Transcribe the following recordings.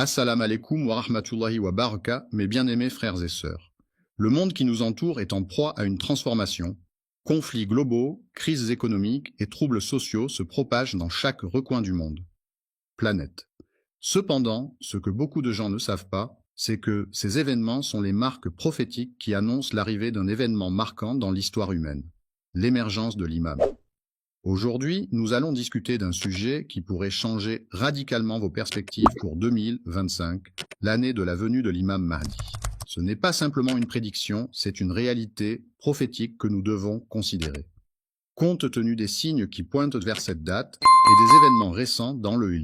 Assalamu alaikum wa rahmatullahi wa baraka, mes bien-aimés frères et sœurs. Le monde qui nous entoure est en proie à une transformation. Conflits globaux, crises économiques et troubles sociaux se propagent dans chaque recoin du monde. Planète. Cependant, ce que beaucoup de gens ne savent pas, c'est que ces événements sont les marques prophétiques qui annoncent l'arrivée d'un événement marquant dans l'histoire humaine, l'émergence de l'imam. Aujourd'hui, nous allons discuter d'un sujet qui pourrait changer radicalement vos perspectives pour 2025, l'année de la venue de l'imam Mahdi. Ce n'est pas simplement une prédiction, c'est une réalité prophétique que nous devons considérer. Compte tenu des signes qui pointent vers cette date et des événements récents dans le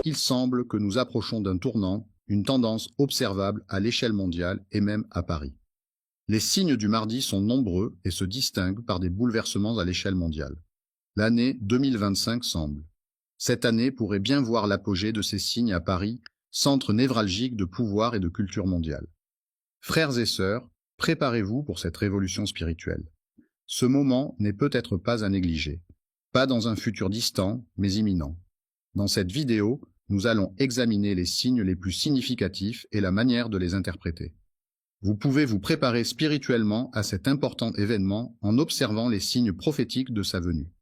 il semble que nous approchons d'un tournant, une tendance observable à l'échelle mondiale et même à Paris. Les signes du Mahdi sont nombreux et se distinguent par des bouleversements à l'échelle mondiale. L'année 2025 semble. Cette année pourrait bien voir l'apogée de ces signes à Paris, centre névralgique de pouvoir et de culture mondiale. Frères et sœurs, préparez-vous pour cette révolution spirituelle. Ce moment n'est peut-être pas à négliger, pas dans un futur distant, mais imminent. Dans cette vidéo, nous allons examiner les signes les plus significatifs et la manière de les interpréter. Vous pouvez vous préparer spirituellement à cet important événement en observant les signes prophétiques de sa venue.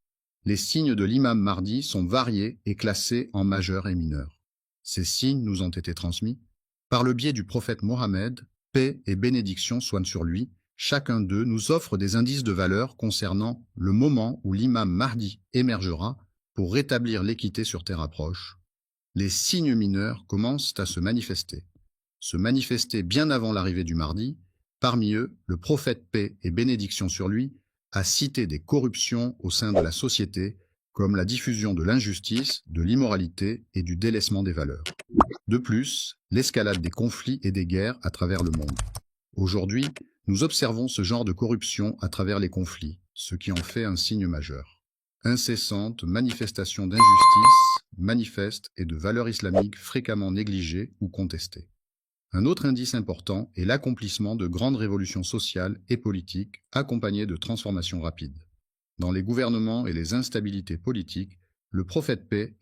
Les signes de l'imam Mahdi sont variés et classés en majeurs et mineurs. Ces signes nous ont été transmis par le biais du prophète Mohammed, paix et bénédiction soient sur lui. Chacun d'eux nous offre des indices de valeur concernant le moment où l'imam Mahdi émergera pour rétablir l'équité sur terre approche. Les signes mineurs commencent à se manifester bien avant l'arrivée du Mahdi. Parmi eux, le prophète paix et bénédiction sur lui a cité des corruptions au sein de la société, comme la diffusion de l'injustice, de l'immoralité et du délaissement des valeurs. De plus, l'escalade des conflits et des guerres à travers le monde. Aujourd'hui, nous observons ce genre de corruption à travers les conflits, ce qui en fait un signe majeur. Incessantes manifestations d'injustice, manifestes et de valeurs islamiques fréquemment négligées ou contestées. Un autre indice important est l'accomplissement de grandes révolutions sociales et politiques accompagnées de transformations rapides. Dans les gouvernements et les instabilités politiques, le prophète paix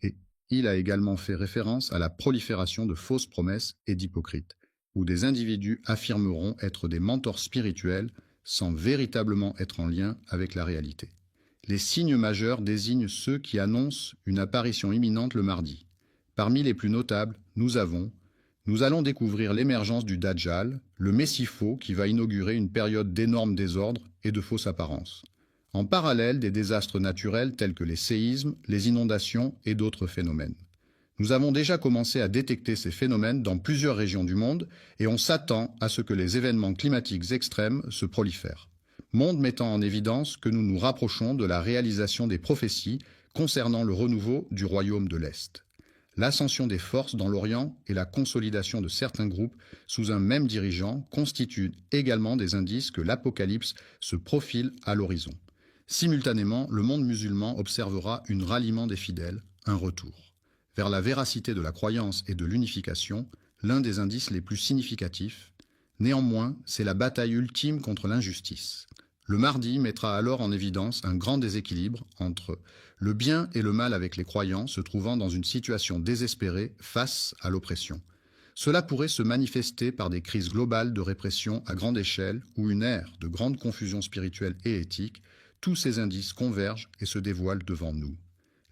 il a également fait référence à la prolifération de fausses promesses et d'hypocrites, où des individus affirmeront être des mentors spirituels sans véritablement être en lien avec la réalité. Les signes majeurs désignent ceux qui annoncent une apparition imminente le mardi. Parmi les plus notables, nous allons découvrir l'émergence du Dajjal, le Messie faux qui va inaugurer une période d'énormes désordres et de fausses apparences. En parallèle des désastres naturels tels que les séismes, les inondations et d'autres phénomènes. Nous avons déjà commencé à détecter ces phénomènes dans plusieurs régions du monde et on s'attend à ce que les événements climatiques extrêmes se prolifèrent. Monde mettant en évidence que nous nous rapprochons de la réalisation des prophéties concernant le renouveau du royaume de l'Est. L'ascension des forces dans l'Orient et la consolidation de certains groupes sous un même dirigeant constituent également des indices que l'Apocalypse se profile à l'horizon. Simultanément, le monde musulman observera un ralliement des fidèles, un retour. Vers la véracité de la croyance et de l'unification, l'un des indices les plus significatifs. Néanmoins, c'est la bataille ultime contre l'injustice. Le Mahdi mettra alors en évidence un grand déséquilibre entre le bien et le mal avec les croyants se trouvant dans une situation désespérée face à l'oppression. Cela pourrait se manifester par des crises globales de répression à grande échelle ou une ère de grande confusion spirituelle et éthique. Tous ces indices convergent et se dévoilent devant nous.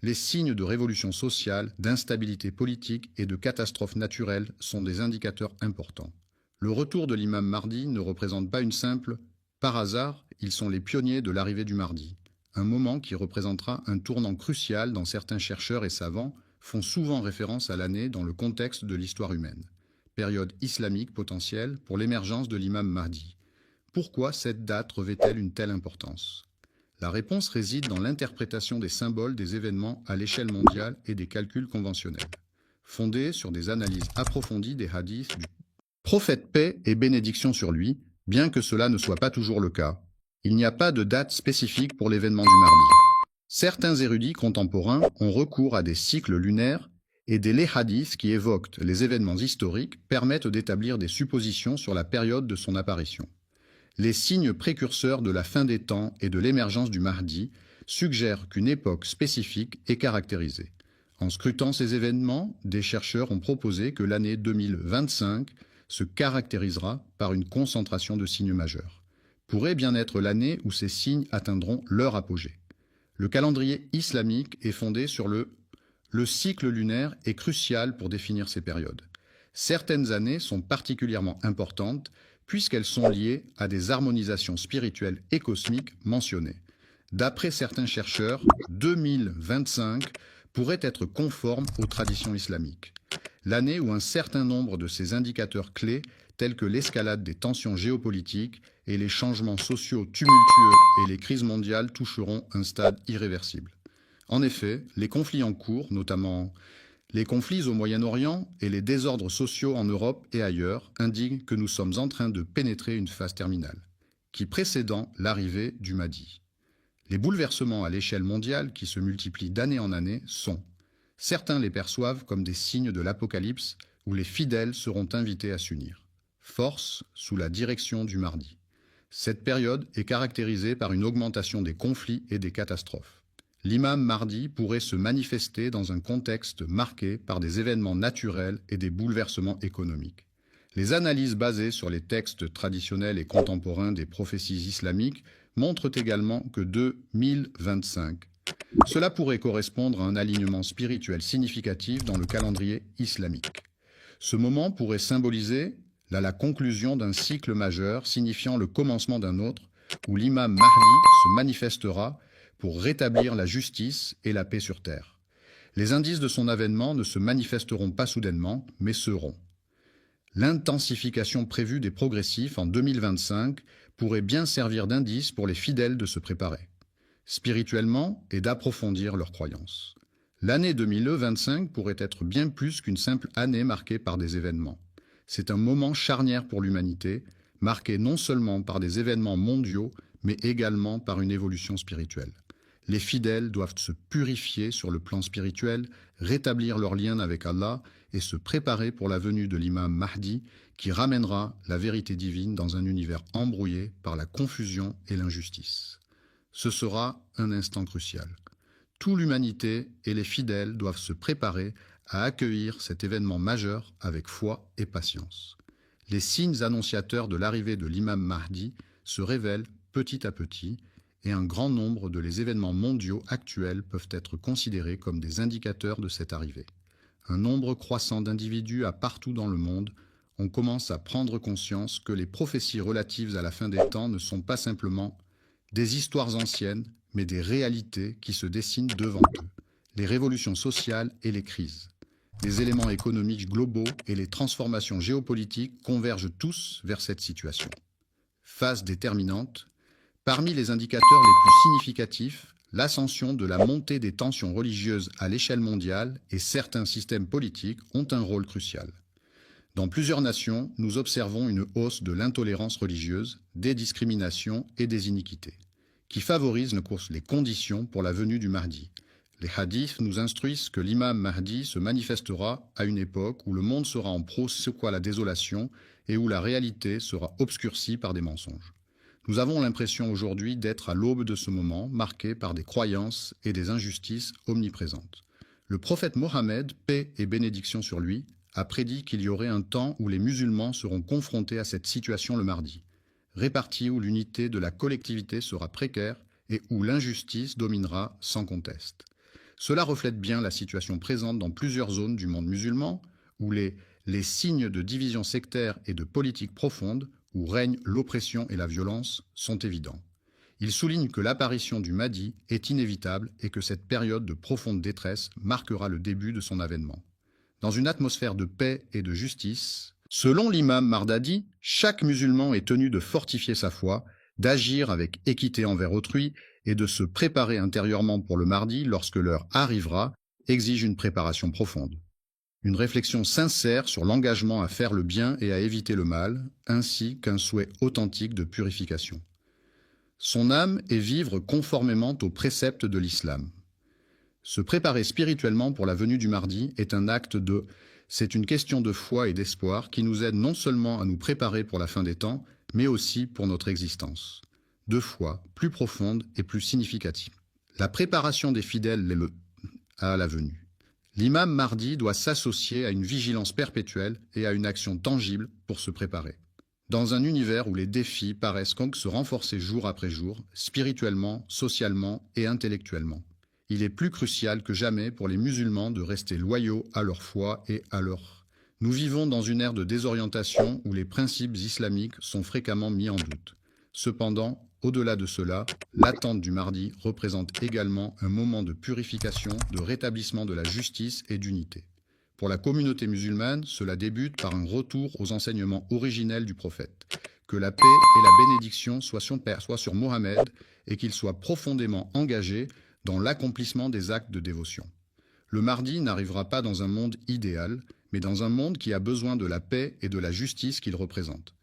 Les signes de révolution sociale, d'instabilité politique et de catastrophes naturelles sont des indicateurs importants. Le retour de l'imam Mahdi ne représente pas une simple par hasard, ils sont les pionniers de l'arrivée du Mahdi, un moment qui représentera un tournant crucial dont certains chercheurs et savants font souvent référence à l'année dans le contexte de l'histoire humaine. Période islamique potentielle pour l'émergence de l'imam Mahdi. Pourquoi cette date revêt-elle une telle importance ? La réponse réside dans l'interprétation des symboles des événements à l'échelle mondiale et des calculs conventionnels, fondés sur des analyses approfondies des hadiths du prophète paix et bénédiction sur lui. Bien que cela ne soit pas toujours le cas, il n'y a pas de date spécifique pour l'événement du Mahdi. Certains érudits contemporains ont recours à des cycles lunaires et les hadiths qui évoquent les événements historiques permettent d'établir des suppositions sur la période de son apparition. Les signes précurseurs de la fin des temps et de l'émergence du Mahdi suggèrent qu'une époque spécifique est caractérisée. En scrutant ces événements, des chercheurs ont proposé que l'année 2025 se caractérisera par une concentration de signes majeurs. Pourrait bien être l'année où ces signes atteindront leur apogée. Le calendrier islamique est fondé sur le cycle lunaire est crucial pour définir ces périodes. Certaines années sont particulièrement importantes puisqu'elles sont liées à des harmonisations spirituelles et cosmiques mentionnées. D'après certains chercheurs, 2025 pourrait être conforme aux traditions islamiques. L'année où un certain nombre de ces indicateurs clés, tels que l'escalade des tensions géopolitiques et les changements sociaux tumultueux et les crises mondiales toucheront un stade irréversible. En effet, les conflits en cours, notamment les conflits au Moyen-Orient et les désordres sociaux en Europe et ailleurs, indiquent que nous sommes en train de pénétrer une phase terminale, qui précédant l'arrivée du Mahdi. Les bouleversements à l'échelle mondiale qui se multiplient d'année en année sont, certains les perçoivent comme des signes de l'apocalypse où les fidèles seront invités à s'unir. Force sous la direction du Mahdi. Cette période est caractérisée par une augmentation des conflits et des catastrophes. L'imam Mahdi pourrait se manifester dans un contexte marqué par des événements naturels et des bouleversements économiques. Les analyses basées sur les textes traditionnels et contemporains des prophéties islamiques montrent également que 2025, cela pourrait correspondre à un alignement spirituel significatif dans le calendrier islamique. Ce moment pourrait symboliser la conclusion d'un cycle majeur signifiant le commencement d'un autre, où l'imam Mahdi se manifestera pour rétablir la justice et la paix sur terre. Les indices de son avènement ne se manifesteront pas soudainement, mais seront. L'intensification prévue des progressifs en 2025 pourrait bien servir d'indice pour les fidèles de se préparer, spirituellement et d'approfondir leurs croyances. L'année 2025 pourrait être bien plus qu'une simple année marquée par des événements. C'est un moment charnière pour l'humanité, marqué non seulement par des événements mondiaux, mais également par une évolution spirituelle. Les fidèles doivent se purifier sur le plan spirituel, rétablir leur lien avec Allah et se préparer pour la venue de l'imam Mahdi qui ramènera la vérité divine dans un univers embrouillé par la confusion et l'injustice. Ce sera un instant crucial. Toute l'humanité et les fidèles doivent se préparer à accueillir cet événement majeur avec foi et patience. Les signes annonciateurs de l'arrivée de l'imam Mahdi se révèlent petit à petit et un grand nombre de les événements mondiaux actuels peuvent être considérés comme des indicateurs de cette arrivée. Un nombre croissant d'individus partout dans le monde, on commence à prendre conscience que les prophéties relatives à la fin des temps ne sont pas simplement des histoires anciennes, mais des réalités qui se dessinent devant eux. Les révolutions sociales et les crises. Les éléments économiques globaux et les transformations géopolitiques convergent tous vers cette situation. Phase déterminante. Parmi les indicateurs les plus significatifs, l'ascension de la montée des tensions religieuses à l'échelle mondiale et certains systèmes politiques ont un rôle crucial. Dans plusieurs nations, nous observons une hausse de l'intolérance religieuse, des discriminations et des iniquités, qui favorisent les conditions pour la venue du Mahdi. Les hadiths nous instruisent que l'imam Mahdi se manifestera à une époque où le monde sera en proie à la désolation et où la réalité sera obscurcie par des mensonges. Nous avons l'impression aujourd'hui d'être à l'aube de ce moment, marqué par des croyances et des injustices omniprésentes. Le prophète Mohammed, paix et bénédiction sur lui, a prédit qu'il y aurait un temps où les musulmans seront confrontés à cette situation le mardi, répartis où l'unité de la collectivité sera précaire et où l'injustice dominera sans conteste. Cela reflète bien la situation présente dans plusieurs zones du monde musulman, où les signes de division sectaire et de politique profonde, où règne l'oppression et la violence, sont évidents. Il souligne que l'apparition du Mahdi est inévitable et que cette période de profonde détresse marquera le début de son avènement. Dans une atmosphère de paix et de justice, selon l'imam Mardadi, chaque musulman est tenu de fortifier sa foi, d'agir avec équité envers autrui et de se préparer intérieurement pour le Mahdi lorsque l'heure arrivera, exige une préparation profonde. Une réflexion sincère sur l'engagement à faire le bien et à éviter le mal, ainsi qu'un souhait authentique de purification. Son âme est vivre conformément aux préceptes de l'islam. Se préparer spirituellement pour la venue du Mahdi est un acte de... C'est une question de foi et d'espoir qui nous aide non seulement à nous préparer pour la fin des temps, mais aussi pour notre existence. De foi plus profonde et plus significative. La préparation des fidèles à la venue. L'imam Mahdi doit s'associer à une vigilance perpétuelle et à une action tangible pour se préparer. Dans un univers où les défis paraissent donc se renforcer jour après jour, spirituellement, socialement et intellectuellement, il est plus crucial que jamais pour les musulmans de rester loyaux à leur foi et à leur. Nous vivons dans une ère de désorientation où les principes islamiques sont fréquemment mis en doute. Cependant, au-delà de cela, l'attente du mardi représente également un moment de purification, de rétablissement de la justice et d'unité. Pour la communauté musulmane, cela débute par un retour aux enseignements originels du prophète. Que la paix et la bénédiction soient sur Mohammed et qu'il soit profondément engagé dans l'accomplissement des actes de dévotion. Le mardi n'arrivera pas dans un monde idéal, mais dans un monde qui a besoin de la paix et de la justice qu'il représente.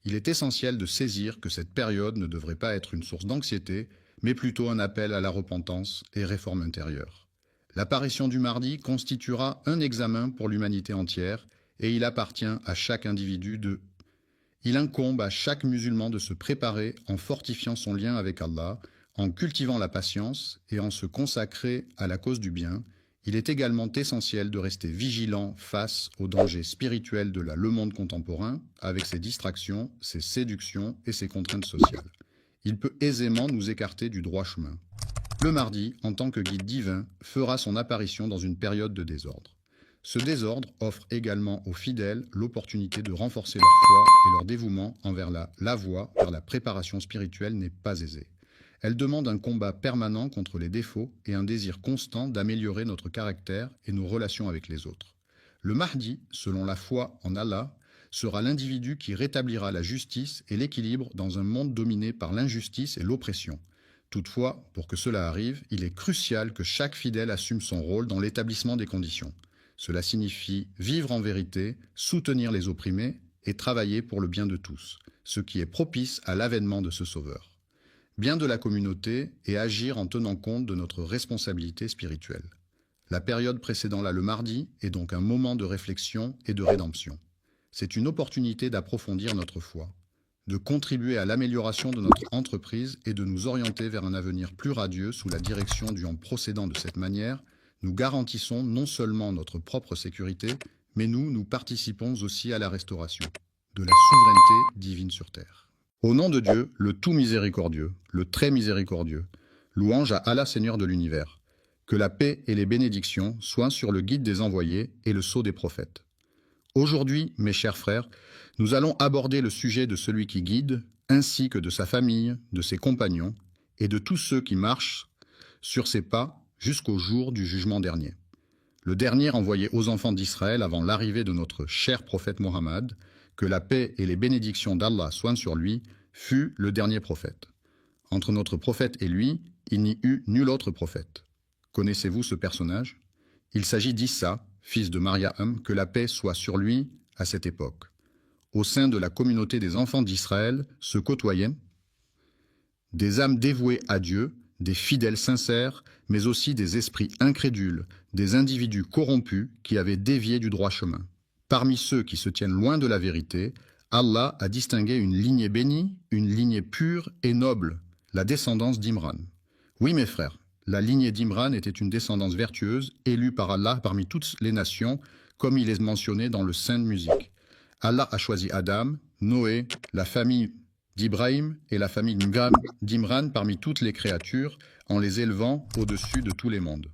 Il est essentiel de saisir que cette période ne devrait pas être une source d'anxiété, mais plutôt un appel à la repentance et réforme intérieure. L'apparition du mardi constituera un examen pour l'humanité entière, et il appartient à chaque individu de. Il incombe à chaque musulman de se préparer en fortifiant son lien avec Allah, en cultivant la patience et en se consacrer à la cause du bien. Il est également essentiel de rester vigilant face aux dangers spirituels de le monde contemporain, avec ses distractions, ses séductions et ses contraintes sociales. Il peut aisément nous écarter du droit chemin. Le mardi, en tant que guide divin, fera son apparition dans une période de désordre. Ce désordre offre également aux fidèles l'opportunité de renforcer leur foi et leur dévouement envers la voie vers la préparation spirituelle n'est pas aisée. Elle demande un combat permanent contre les défauts et un désir constant d'améliorer notre caractère et nos relations avec les autres. Le Mahdi, selon la foi en Allah, sera l'individu qui rétablira la justice et l'équilibre dans un monde dominé par l'injustice et l'oppression. Toutefois, pour que cela arrive, il est crucial que chaque fidèle assume son rôle dans l'établissement des conditions. Cela signifie vivre en vérité, soutenir les opprimés et travailler pour le bien de tous, ce qui est propice à l'avènement de ce sauveur. Bien de la communauté et agir en tenant compte de notre responsabilité spirituelle. La période précédant le mardi est donc un moment de réflexion et de rédemption. C'est une opportunité d'approfondir notre foi, de contribuer à l'amélioration de notre entreprise et de nous orienter vers un avenir plus radieux sous la direction du. En procédant de cette manière, nous garantissons non seulement notre propre sécurité, mais nous participons aussi à la restauration de la souveraineté divine sur terre. Au nom de Dieu, le tout miséricordieux, le très miséricordieux, louange à Allah Seigneur de l'univers. Que la paix et les bénédictions soient sur le guide des envoyés et le sceau des prophètes. Aujourd'hui, mes chers frères, nous allons aborder le sujet de celui qui guide, ainsi que de sa famille, de ses compagnons, et de tous ceux qui marchent sur ses pas jusqu'au jour du jugement dernier. Le dernier envoyé aux enfants d'Israël avant l'arrivée de notre cher prophète Mohammed, que la paix et les bénédictions d'Allah soient sur lui, fut le dernier prophète. Entre notre prophète et lui, il n'y eut nul autre prophète. Connaissez-vous ce personnage? Il s'agit d'Issa, fils de Mariam, que la paix soit sur lui à cette époque. Au sein de la communauté des enfants d'Israël se côtoyaient des âmes dévouées à Dieu, des fidèles sincères, mais aussi des esprits incrédules, des individus corrompus qui avaient dévié du droit chemin. Parmi ceux qui se tiennent loin de la vérité, Allah a distingué une lignée bénie, une lignée pure et noble, la descendance d'Imran. Oui, mes frères, la lignée d'Imran était une descendance vertueuse, élue par Allah parmi toutes les nations, comme il est mentionné dans le Saint de musique. Allah a choisi Adam, Noé, la famille d'Ibrahim et la famille d'Imran parmi toutes les créatures, en les élevant au-dessus de tous les mondes.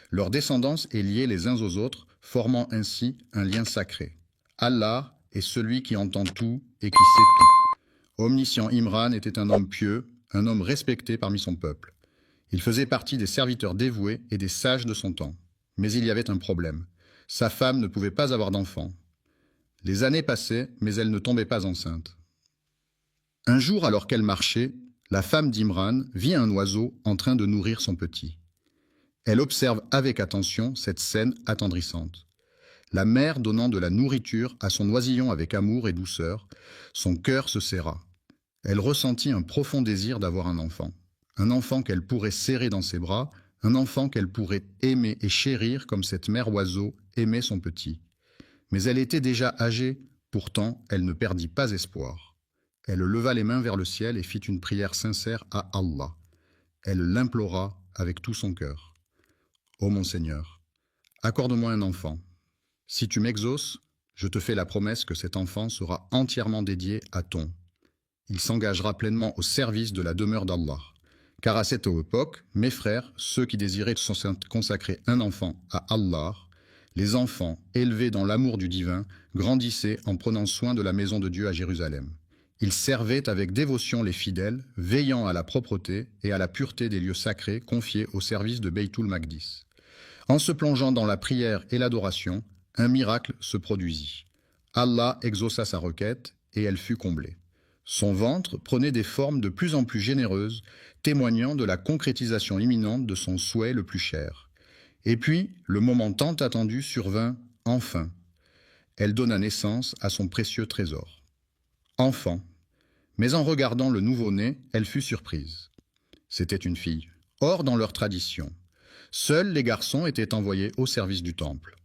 Leur descendance est liée les uns aux autres, formant ainsi un lien sacré. Allah est celui qui entend tout et qui sait tout. Omniscient Imran était un homme pieux, un homme respecté parmi son peuple. Il faisait partie des serviteurs dévoués et des sages de son temps. Mais il y avait un problème. Sa femme ne pouvait pas avoir d'enfant. Les années passaient, mais elle ne tombait pas enceinte. Un jour, alors qu'elle marchait, la femme d'Imran vit un oiseau en train de nourrir son petit. Elle observe avec attention cette scène attendrissante. La mère donnant de la nourriture à son oisillon avec amour et douceur, son cœur se serra. Elle ressentit un profond désir d'avoir un enfant qu'elle pourrait serrer dans ses bras, un enfant qu'elle pourrait aimer et chérir comme cette mère oiseau aimait son petit. Mais elle était déjà âgée, pourtant elle ne perdit pas espoir. Elle leva les mains vers le ciel et fit une prière sincère à Allah. Elle l'implora avec tout son cœur. Ô mon Seigneur, Accorde-moi un enfant. Si tu m'exauces, je te fais la promesse que cet enfant sera entièrement dédié à ton. Il s'engagera pleinement au service de la demeure d'Allah. Car à cette époque, mes frères, ceux qui désiraient consacrer un enfant à Allah, les enfants, élevés dans l'amour du divin, grandissaient en prenant soin de la maison de Dieu à Jérusalem. Ils servaient avec dévotion les fidèles, veillant à la propreté et à la pureté des lieux sacrés confiés au service de Beytul Maqdis. En se plongeant dans la prière et l'adoration, un miracle se produisit. Allah exauça sa requête et elle fut comblée. Son ventre prenait des formes de plus en plus généreuses, témoignant de la concrétisation imminente de son souhait le plus cher. Et puis, le moment tant attendu survint enfin. Elle donna naissance à son précieux trésor. Enfant. Mais en regardant le nouveau-né, elle fut surprise. C'était une fille. Or, dans leur tradition, seuls les garçons étaient envoyés au service du temple.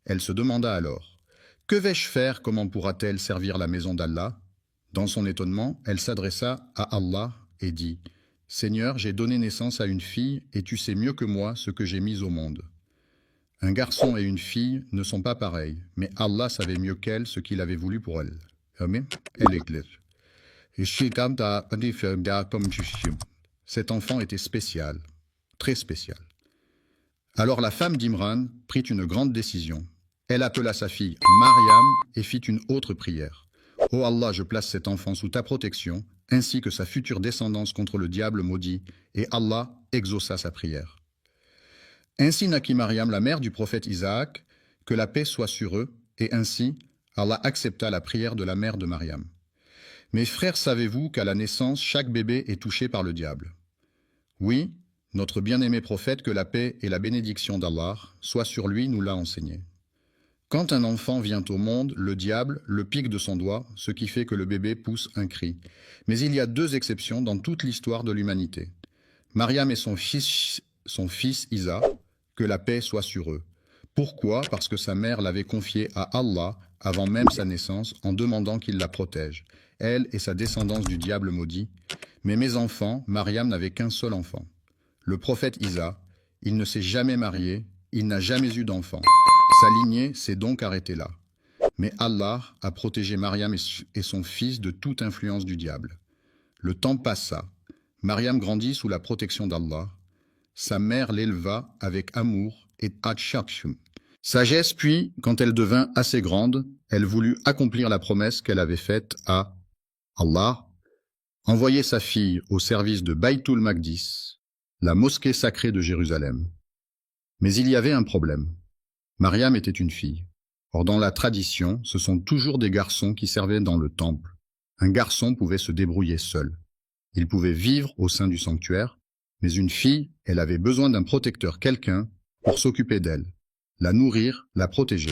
Elle se demanda alors, « Que vais-je faire? Comment pourra-t-elle servir la maison d'Allah ?» Dans son étonnement, elle s'adressa à Allah et dit, « Seigneur, j'ai donné naissance à une fille et tu sais mieux que moi ce que j'ai mis au monde. » Un garçon et une fille ne sont pas pareils, mais Allah savait mieux qu'elle ce qu'il avait voulu pour elle. Cet enfant était spécial, très spécial. Alors la femme d'Imran prit une grande décision. Elle appela sa fille Mariam et fit une autre prière. « Ô Allah, je place cet enfant sous ta protection, ainsi que sa future descendance contre le diable maudit. » Et Allah exauça sa prière. Ainsi naquit Mariam, la mère du prophète Isaac, que la paix soit sur eux, et ainsi Allah accepta la prière de la mère de Mariam. Mes frères, savez-vous qu'à la naissance, chaque bébé est touché par le diable? Oui, notre bien-aimé prophète, que la paix et la bénédiction d'Allah soient sur lui, nous l'a enseigné. Quand un enfant vient au monde, le diable le pique de son doigt, ce qui fait que le bébé pousse un cri. Mais il y a deux exceptions dans toute l'histoire de l'humanité. Mariam et son fils Isa, que la paix soit sur eux. Pourquoi? Parce que sa mère l'avait confiée à Allah avant même sa naissance en demandant qu'il la protège, elle et sa descendance du diable maudit. Mais mes enfants, Mariam n'avait qu'un seul enfant. Le prophète Isa, il ne s'est jamais marié, il n'a jamais eu d'enfant. Sa lignée s'est donc arrêtée là. Mais Allah a protégé Mariam et son fils de toute influence du diable. Le temps passa. Mariam grandit sous la protection d'Allah. Sa mère l'éleva avec amour et atchakshum. Sagesse, puis, quand elle devint assez grande, elle voulut accomplir la promesse qu'elle avait faite à Allah, envoyer sa fille au service de Beytul Maqdis, la mosquée sacrée de Jérusalem. Mais il y avait un problème. Mariam était une fille. Or, dans la tradition, ce sont toujours des garçons qui servaient dans le temple. Un garçon pouvait se débrouiller seul. Il pouvait vivre au sein du sanctuaire, mais une fille, elle avait besoin d'un protecteur, quelqu'un, pour s'occuper d'elle, la nourrir, la protéger.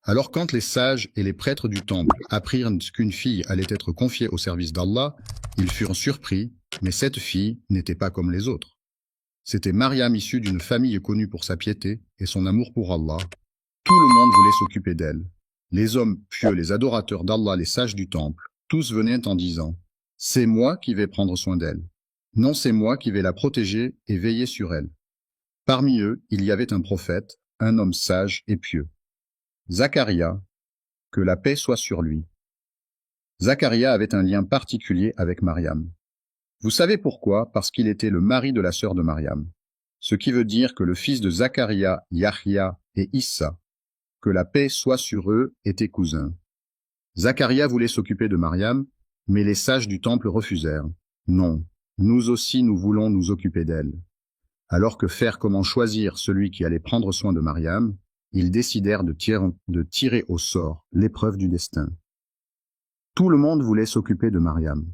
Alors quand les sages et les prêtres du temple apprirent qu'une fille allait être confiée au service d'Allah, ils furent surpris, mais cette fille n'était pas comme les autres. C'était Mariam, issue d'une famille connue pour sa piété et son amour pour Allah. Tout le monde voulait s'occuper d'elle. Les hommes pieux, les adorateurs d'Allah, les sages du temple, tous venaient en disant « C'est moi qui vais prendre soin d'elle. Non, c'est moi qui vais la protéger et veiller sur elle. » Parmi eux, il y avait un prophète, un homme sage et pieux. Zacharia, que la paix soit sur lui. Zacharia avait un lien particulier avec Mariam. Vous savez pourquoi? Parce qu'il était le mari de la sœur de Mariam. Ce qui veut dire que le fils de Zacharia, Yahya et Issa, que la paix soit sur eux, étaient cousins. Zacharia voulait s'occuper de Mariam, mais les sages du temple refusèrent. Non, nous aussi nous voulons nous occuper d'elle. Alors que faire, comment choisir celui qui allait prendre soin de Mariam, ils décidèrent de tirer au sort l'épreuve du destin. Tout le monde voulait s'occuper de Mariam.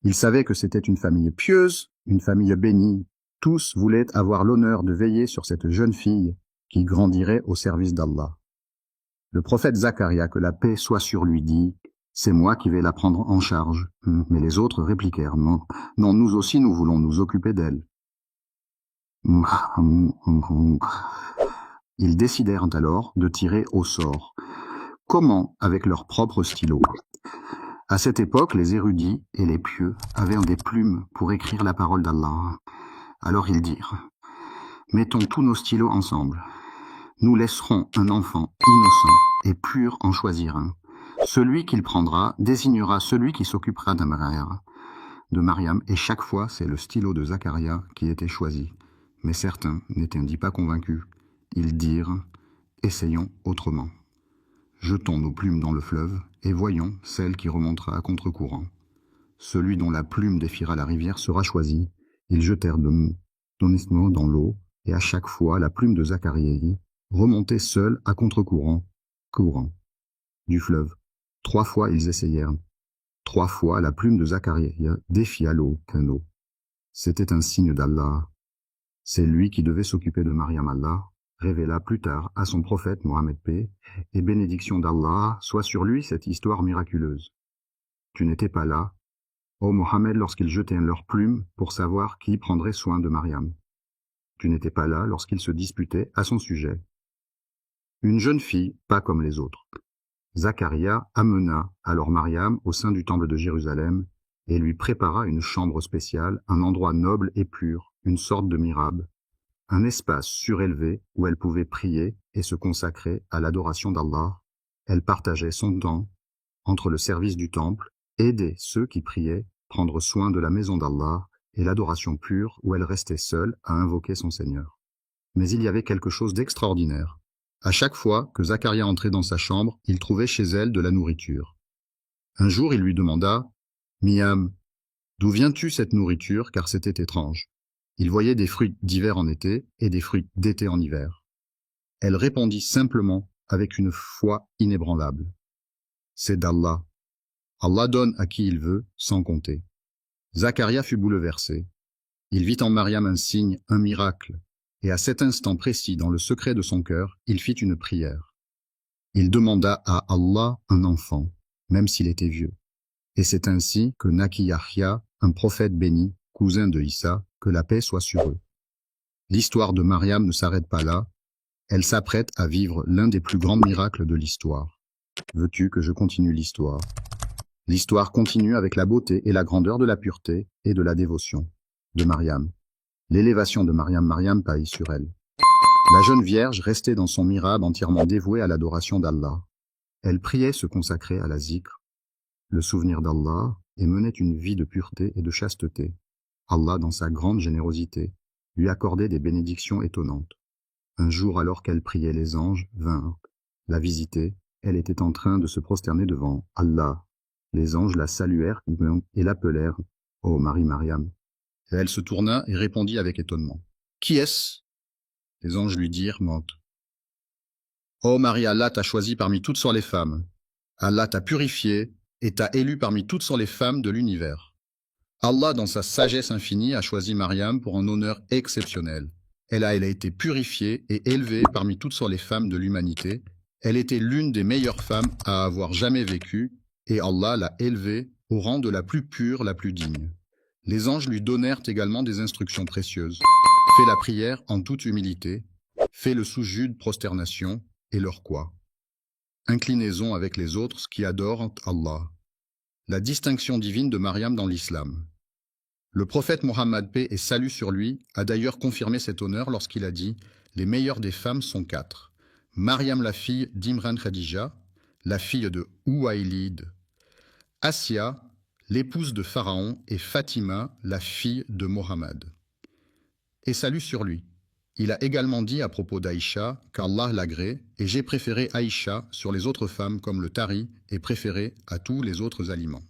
Ils savaient que c'était une famille pieuse, une famille bénie. Tous voulaient avoir l'honneur de veiller sur cette jeune fille qui grandirait au service d'Allah. Le prophète Zacharia, que la paix soit sur lui, dit « C'est moi qui vais la prendre en charge. » Mais les autres répliquèrent « Non, non, nous aussi nous voulons nous occuper d'elle. » Ils décidèrent alors de tirer au sort. Comment? Avec leur propre stylo. À cette époque, les érudits et les pieux avaient des plumes pour écrire la parole d'Allah. Alors ils dirent « Mettons tous nos stylos ensemble. Nous laisserons un enfant innocent et pur en choisir un. Celui qu'il prendra désignera celui qui s'occupera de Mariam, et chaque fois c'est le stylo de Zacharia qui était choisi. Mais certains n'étaient pas convaincus. Ils dirent « Essayons autrement. Jetons nos plumes dans le fleuve et voyons celle qui remontera à contre-courant. Celui dont la plume défiera la rivière sera choisi. » Ils jetèrent honnêtement dans l'eau, et à chaque fois la plume de Zacharia remontait seule à contre-courant du fleuve. 3 fois ils essayèrent. 3 fois la plume de Zacharia défia l'eau qu'un eau. C'était un signe d'Allah. C'est lui qui devait s'occuper de Mariam. Allah révéla plus tard à son prophète Mohammed paix et bénédiction d'Allah soit sur lui cette histoire miraculeuse. Tu n'étais pas là, ô Mohammed, lorsqu'ils jetaient leurs plumes pour savoir qui prendrait soin de Mariam. Tu n'étais pas là lorsqu'ils se disputaient à son sujet. Une jeune fille, pas comme les autres. Zacharia amena alors Mariam au sein du temple de Jérusalem et lui prépara une chambre spéciale, un endroit noble et pur, une sorte de mihrab, un espace surélevé où elle pouvait prier et se consacrer à l'adoration d'Allah. Elle partageait son temps entre le service du temple, aider ceux qui priaient, prendre soin de la maison d'Allah et l'adoration pure où elle restait seule à invoquer son Seigneur. Mais il y avait quelque chose d'extraordinaire. À chaque fois que Zacharia entrait dans sa chambre, il trouvait chez elle de la nourriture. Un jour, il lui demanda « Miam, d'où viens-tu cette nourriture ?» car c'était étrange. Il voyait des fruits d'hiver en été et des fruits d'été en hiver. Elle répondit simplement avec une foi inébranlable. « C'est d'Allah. Allah donne à qui il veut, sans compter. » Zacharia fut bouleversé. Il vit en Mariam un signe, un miracle. Et à cet instant précis, dans le secret de son cœur, il fit une prière. Il demanda à Allah un enfant, même s'il était vieux. Et c'est ainsi que naquit Yahya, un prophète béni, cousin de Issa, que la paix soit sur eux. L'histoire de Mariam ne s'arrête pas là, elle s'apprête à vivre l'un des plus grands miracles de l'histoire. Veux-tu que je continue l'histoire? L'histoire continue avec la beauté et la grandeur de la pureté et de la dévotion de Mariam. L'élévation de Mariam paille sur elle. La jeune vierge restait dans son mihrab entièrement dévouée à l'adoration d'Allah. Elle priait se consacrer à la zikr, le souvenir d'Allah, et menait une vie de pureté et de chasteté. Allah, dans sa grande générosité, lui accordait des bénédictions étonnantes. Un jour, alors qu'elle priait, les anges vinrent la visiter. Elle était en train de se prosterner devant Allah. Les anges la saluèrent et l'appelèrent « Ô Marie Mariam ». Et elle se tourna et répondit avec étonnement. « Qui est-ce » Les anges lui dirent « Monte. »« Ô Marie, Allah t'a choisie parmi toutes sortes les femmes. Allah t'a purifiée et t'a élue parmi toutes sortes les femmes de l'univers. Allah, dans sa sagesse infinie, a choisi Mariam pour un honneur exceptionnel. Elle a été purifiée et élevée parmi toutes sortes les femmes de l'humanité. Elle était l'une des meilleures femmes à avoir jamais vécu, et Allah l'a élevée au rang de la plus pure, la plus digne. Les anges lui donnèrent également des instructions précieuses. Fais la prière en toute humilité, fais le sujoud prosternation, et leur quoi. Inclinaison avec les autres qui adorent Allah. La distinction divine de Mariam dans l'islam. Le prophète Mohammed paix et salut sur lui a d'ailleurs confirmé cet honneur lorsqu'il a dit « Les meilleures des femmes sont 4. Mariam la fille d'Imran Khadija, la fille de Ouailid, Assia, l'épouse de Pharaon, et Fatima, la fille de Mohammed. Et salut sur lui. Il a également dit à propos d'Aïcha qu'Allah l'agrée, et j'ai préféré Aïcha sur les autres femmes comme le tari est préféré à tous les autres aliments.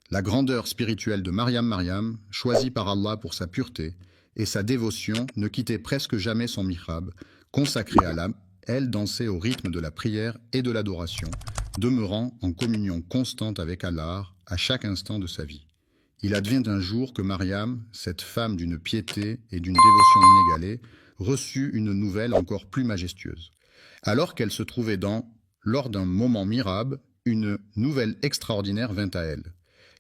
La grandeur spirituelle de Mariam, choisie par Allah pour sa pureté et sa dévotion, ne quittait presque jamais son mihrab, consacré à l'âme. Elle dansait au rythme de la prière et de l'adoration, demeurant en communion constante avec Allah à chaque instant de sa vie. Il advint un jour que Mariam, cette femme d'une piété et d'une dévotion inégalée, reçut une nouvelle encore plus majestueuse. Alors qu'elle se trouvait lors d'un moment mirab, une nouvelle extraordinaire vint à elle.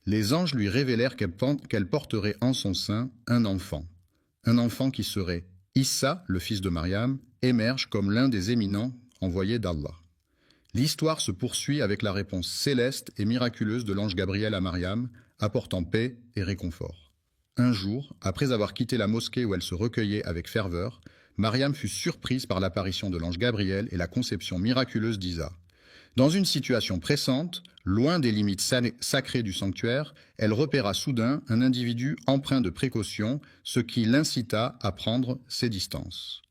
Les anges lui révélèrent qu'elle porterait en son sein un enfant qui serait Issa, le fils de Mariam, émerge comme l'un des éminents envoyés d'Allah. L'histoire se poursuit avec la réponse céleste et miraculeuse de l'ange Gabriel à Mariam, apportant paix et réconfort. Un jour, après avoir quitté la mosquée où elle se recueillait avec ferveur, Mariam fut surprise par l'apparition de l'ange Gabriel et la conception miraculeuse d'Isa. Dans une situation pressante, loin des limites sacrées du sanctuaire, elle repéra soudain un individu empreint de précaution, ce qui l'incita à prendre ses distances.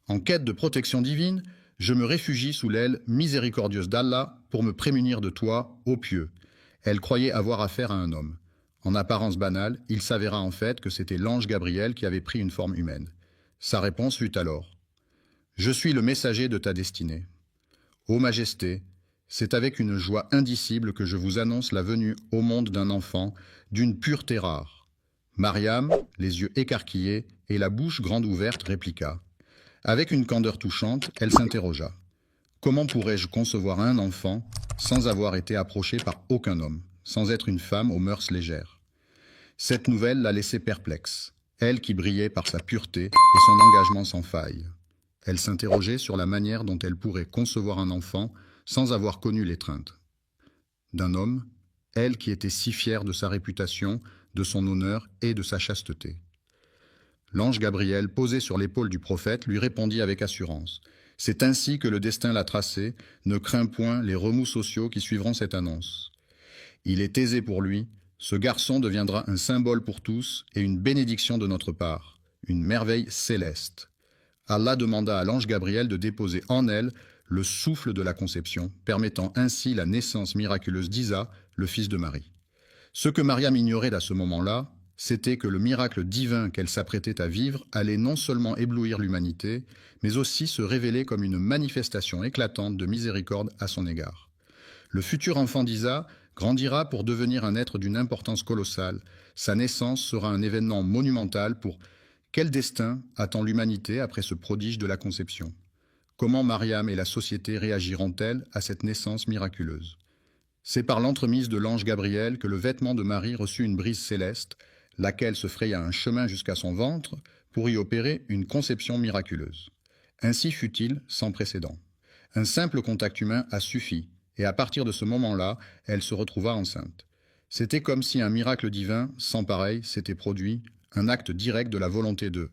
En quête de protection divine, je me réfugie sous l'aile miséricordieuse d'Allah pour me prémunir de toi, ô pieux. Elle croyait avoir affaire à un homme. En apparence banale, il s'avéra en fait que c'était l'ange Gabriel qui avait pris une forme humaine. Sa réponse fut alors « Je suis le messager de ta destinée. Ô Majesté, c'est avec une joie indicible que je vous annonce la venue au monde d'un enfant d'une pureté rare. » Mariam, les yeux écarquillés et la bouche grande ouverte, répliqua. Avec une candeur touchante, elle s'interrogea. Comment pourrais-je concevoir un enfant sans avoir été approchée par aucun homme, sans être une femme aux mœurs légères? Cette nouvelle la laissait perplexe, elle qui brillait par sa pureté et son engagement sans faille. Elle s'interrogeait sur la manière dont elle pourrait concevoir un enfant sans avoir connu l'étreinte d'un homme, elle qui était si fière de sa réputation, de son honneur et de sa chasteté. L'ange Gabriel, posé sur l'épaule du prophète, lui répondit avec assurance. C'est ainsi que le destin l'a tracé, ne crains point les remous sociaux qui suivront cette annonce. Il est aisé pour lui, ce garçon deviendra un symbole pour tous et une bénédiction de notre part, une merveille céleste. Allah demanda à l'ange Gabriel de déposer en elle le souffle de la conception, permettant ainsi la naissance miraculeuse d'Isa, le fils de Marie. Ce que Mariam ignorait à ce moment-là, c'était que le miracle divin qu'elle s'apprêtait à vivre allait non seulement éblouir l'humanité, mais aussi se révéler comme une manifestation éclatante de miséricorde à son égard. Le futur enfant d'Isa grandira pour devenir un être d'une importance colossale. Sa naissance sera un événement monumental pour quel destin attend l'humanité après ce prodige de la conception? Comment Mariam et la société réagiront-elles à cette naissance miraculeuse? C'est par l'entremise de l'ange Gabriel que le vêtement de Marie reçut une brise céleste, laquelle se fraya un chemin jusqu'à son ventre pour y opérer une conception miraculeuse. Ainsi fut-il sans précédent. Un simple contact humain a suffi, et à partir de ce moment-là, elle se retrouva enceinte. C'était comme si un miracle divin, sans pareil, s'était produit, un acte direct de la volonté de.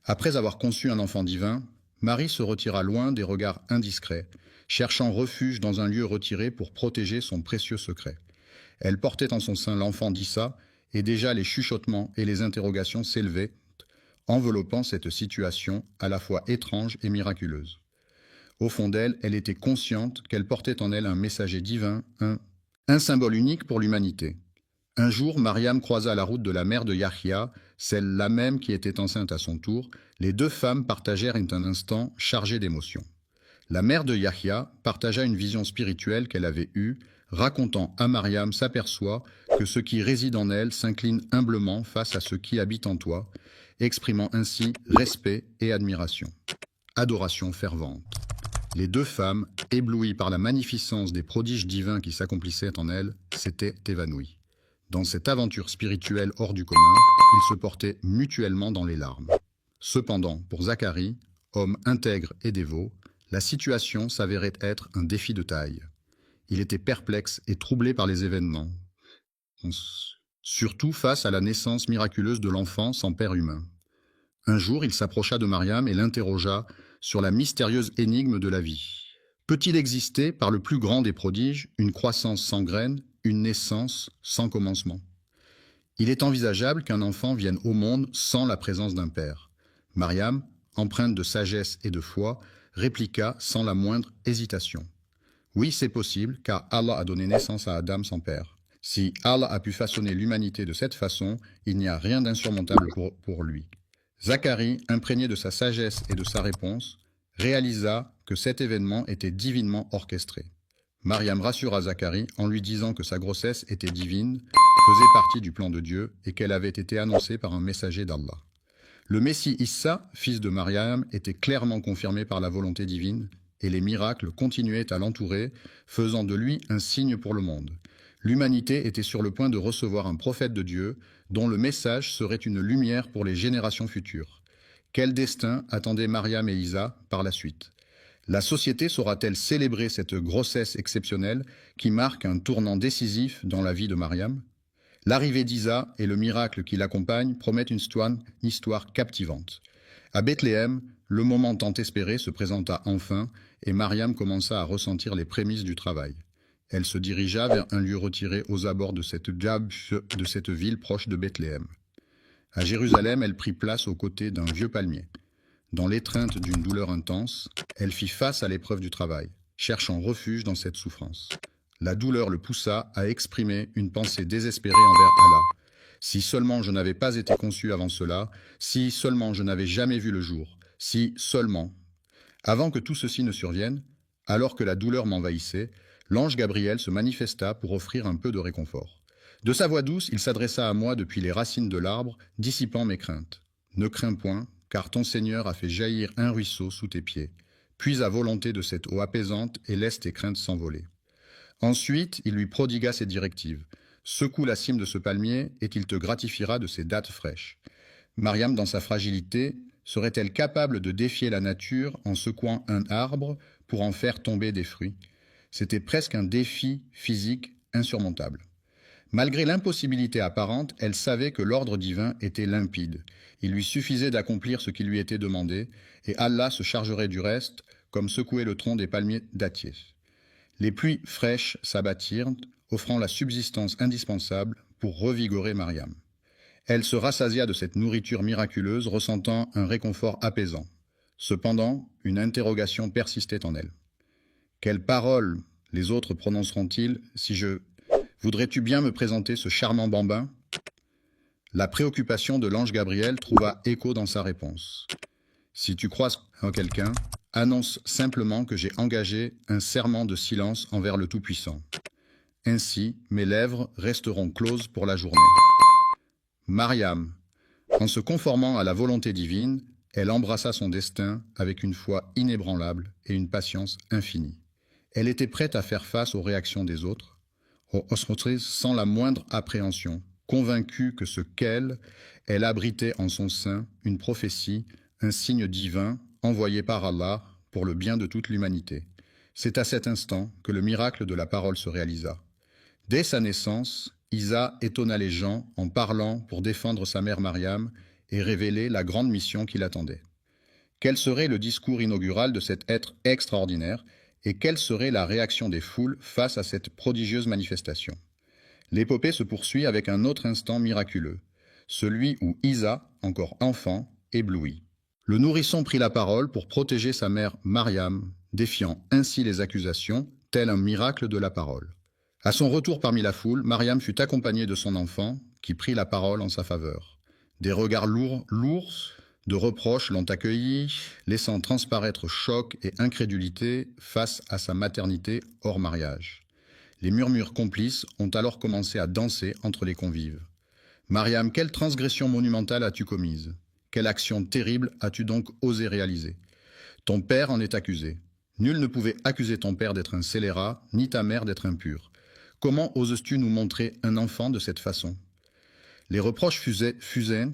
Après avoir conçu un enfant divin, Marie se retira loin des regards indiscrets, cherchant refuge dans un lieu retiré pour protéger son précieux secret. Elle portait en son sein l'enfant d'Issa, et déjà les chuchotements et les interrogations s'élevaient, enveloppant cette situation à la fois étrange et miraculeuse. Au fond d'elle, elle était consciente qu'elle portait en elle un messager divin, un symbole unique pour l'humanité. Un jour, Mariam croisa la route de la mère de Yahya, celle-là même qui était enceinte à son tour. Les deux femmes partagèrent un instant chargé d'émotions. La mère de Yahya partagea une vision spirituelle qu'elle avait eue, racontant à Mariam s'aperçoit que ce qui réside en elle s'incline humblement face à ce qui habite en toi, exprimant ainsi respect et admiration. Adoration fervente. Les deux femmes, éblouies par la magnificence des prodiges divins qui s'accomplissaient en elles, s'étaient évanouies. Dans cette aventure spirituelle hors du commun, ils se portaient mutuellement dans les larmes. Cependant, pour Zacharie, homme intègre et dévot, la situation s'avérait être un défi de taille. Il était perplexe et troublé par les événements, surtout face à la naissance miraculeuse de l'enfant sans père humain. Un jour, il s'approcha de Mariam et l'interrogea sur la mystérieuse énigme de la vie. Peut-il exister, par le plus grand des prodiges, une croissance sans graines, une naissance sans commencement? Il est envisageable qu'un enfant vienne au monde sans la présence d'un père. Mariam, empreinte de sagesse et de foi, répliqua sans la moindre hésitation. Oui, c'est possible, car Allah a donné naissance à Adam sans père. Si Allah a pu façonner l'humanité de cette façon, il n'y a rien d'insurmontable pour lui. Zacharie, imprégné de sa sagesse et de sa réponse, réalisa que cet événement était divinement orchestré. Mariam rassura Zacharie en lui disant que sa grossesse était divine, faisait partie du plan de Dieu et qu'elle avait été annoncée par un messager d'Allah. Le Messie Issa, fils de Mariam, était clairement confirmé par la volonté divine et les miracles continuaient à l'entourer, faisant de lui un signe pour le monde. L'humanité était sur le point de recevoir un prophète de Dieu dont le message serait une lumière pour les générations futures. Quel destin attendaient Mariam et Isa par la suite? La société saura-t-elle célébrer cette grossesse exceptionnelle qui marque un tournant décisif dans la vie de Mariam? L'arrivée d'Isa et le miracle qui l'accompagne promettent une histoire captivante. À Bethléem, Le moment tant espéré se présenta enfin et Mariam commença à ressentir les prémices du travail. Elle se dirigea vers un lieu retiré aux abords de cette ville proche de Bethléem. À Jérusalem, elle prit place aux côtés d'un vieux palmier. Dans l'étreinte d'une douleur intense, elle fit face à l'épreuve du travail, cherchant refuge dans cette souffrance. La douleur le poussa à exprimer une pensée désespérée envers Allah. Si seulement je n'avais pas été conçu avant cela, si seulement je n'avais jamais vu le jour, si seulement. Avant que tout ceci ne survienne, alors que la douleur m'envahissait, l'ange Gabriel se manifesta pour offrir un peu de réconfort. De sa voix douce, il s'adressa à moi depuis les racines de l'arbre, dissipant mes craintes. Ne crains point, car ton Seigneur a fait jaillir un ruisseau sous tes pieds. Puis à volonté de cette eau apaisante et laisse tes craintes s'envoler. Ensuite, il lui prodigua ses directives. Secoue la cime de ce palmier et qu'il te gratifiera de ses dattes fraîches. Mariam, dans sa fragilité, serait-elle capable de défier la nature en secouant un arbre pour en faire tomber des fruits? C'était presque un défi physique insurmontable. Malgré l'impossibilité apparente, elle savait que l'ordre divin était limpide. Il lui suffisait d'accomplir ce qui lui était demandé, et Allah se chargerait du reste, comme secouer le tronc des palmiers dattiers. Les pluies fraîches s'abattirent, offrant la subsistance indispensable pour revigorer Mariam. Elle se rassasia de cette nourriture miraculeuse, ressentant un réconfort apaisant. Cependant, une interrogation persistait en elle. Quelles paroles les autres prononceront-ils si je... Voudrais-tu bien me présenter ce charmant bambin? La préoccupation de l'ange Gabriel trouva écho dans sa réponse. Si tu croises en quelqu'un, annonce simplement que j'ai engagé un serment de silence envers le Tout-Puissant. Ainsi, mes lèvres resteront closes pour la journée. Mariam, en se conformant à la volonté divine, elle embrassa son destin avec une foi inébranlable et une patience infinie. Elle était prête à faire face aux réactions des autres, sans la moindre appréhension, convaincue que ce elle abritait en son sein une prophétie, un signe divin envoyé par Allah pour le bien de toute l'humanité. C'est à cet instant que le miracle de la parole se réalisa. Dès sa naissance, Isa étonna les gens en parlant pour défendre sa mère Mariam et révéler la grande mission qui l'attendait. Quel serait le discours inaugural de cet être extraordinaire et quelle serait la réaction des foules face à cette prodigieuse manifestation? L'épopée se poursuit avec un autre instant miraculeux, celui où Isa, encore enfant, éblouit. Le nourrisson prit la parole pour protéger sa mère Mariam, défiant ainsi les accusations, tel un miracle de la parole. À son retour parmi la foule, Mariam fut accompagnée de son enfant, qui prit la parole en sa faveur. Des regards lourds de reproches l'ont accueilli, laissant transparaître choc et incrédulité face à sa maternité hors mariage. Les murmures complices ont alors commencé à danser entre les convives. « Mariam, quelle transgression monumentale as-tu commise? Quelle action terrible as-tu donc osé réaliser? Ton père en est accusé. Nul ne pouvait accuser ton père d'être un scélérat, ni ta mère d'être impure. Comment oses-tu nous montrer un enfant de cette façon ?» Les reproches fusaient,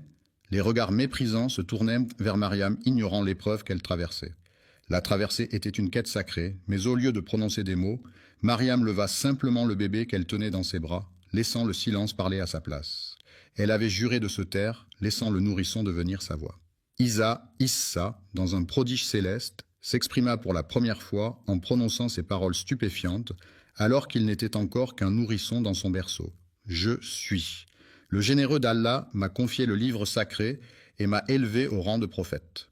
les regards méprisants se tournaient vers Mariam, ignorant l'épreuve qu'elle traversait. La traversée était une quête sacrée, mais au lieu de prononcer des mots, Mariam leva simplement le bébé qu'elle tenait dans ses bras, laissant le silence parler à sa place. Elle avait juré de se taire, laissant le nourrisson devenir sa voix. Issa, dans un prodige céleste, s'exprima pour la première fois en prononçant ces paroles stupéfiantes, alors qu'il n'était encore qu'un nourrisson dans son berceau. « Je suis. Le généreux d'Allah m'a confié le livre sacré et m'a élevé au rang de prophète.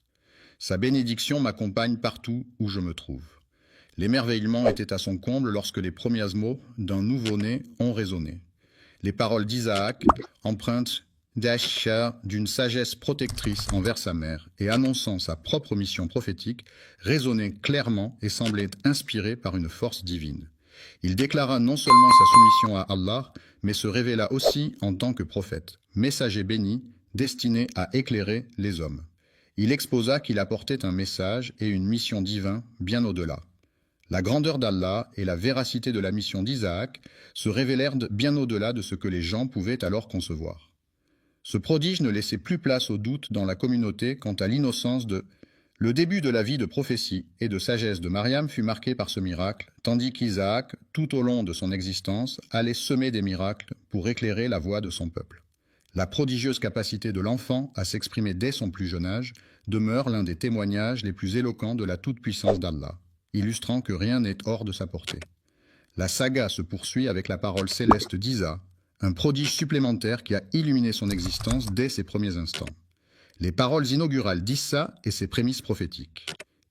Sa bénédiction m'accompagne partout où je me trouve. » L'émerveillement était à son comble lorsque les premiers mots d'un nouveau-né ont résonné. Les paroles d'Isaac, empreintes d'une sagesse protectrice envers sa mère et annonçant sa propre mission prophétique, résonnaient clairement et semblaient inspirées par une force divine. Il déclara non seulement sa soumission à Allah, mais se révéla aussi en tant que prophète, messager béni, destiné à éclairer les hommes. Il exposa qu'il apportait un message et une mission divine bien au-delà. La grandeur d'Allah et la véracité de la mission d'Isaac se révélèrent bien au-delà de ce que les gens pouvaient alors concevoir. Ce prodige ne laissait plus place au doute dans la communauté quant à l'innocence de... Le début de la vie de prophétie et de sagesse de Mariam fut marqué par ce miracle, tandis qu'Isaac, tout au long de son existence, allait semer des miracles pour éclairer la voie de son peuple. La prodigieuse capacité de l'enfant à s'exprimer dès son plus jeune âge demeure l'un des témoignages les plus éloquents de la toute-puissance d'Allah, illustrant que rien n'est hors de sa portée. La saga se poursuit avec la parole céleste d'Isa, un prodige supplémentaire qui a illuminé son existence dès ses premiers instants. Les paroles inaugurales d'Issa et ses prémices prophétiques.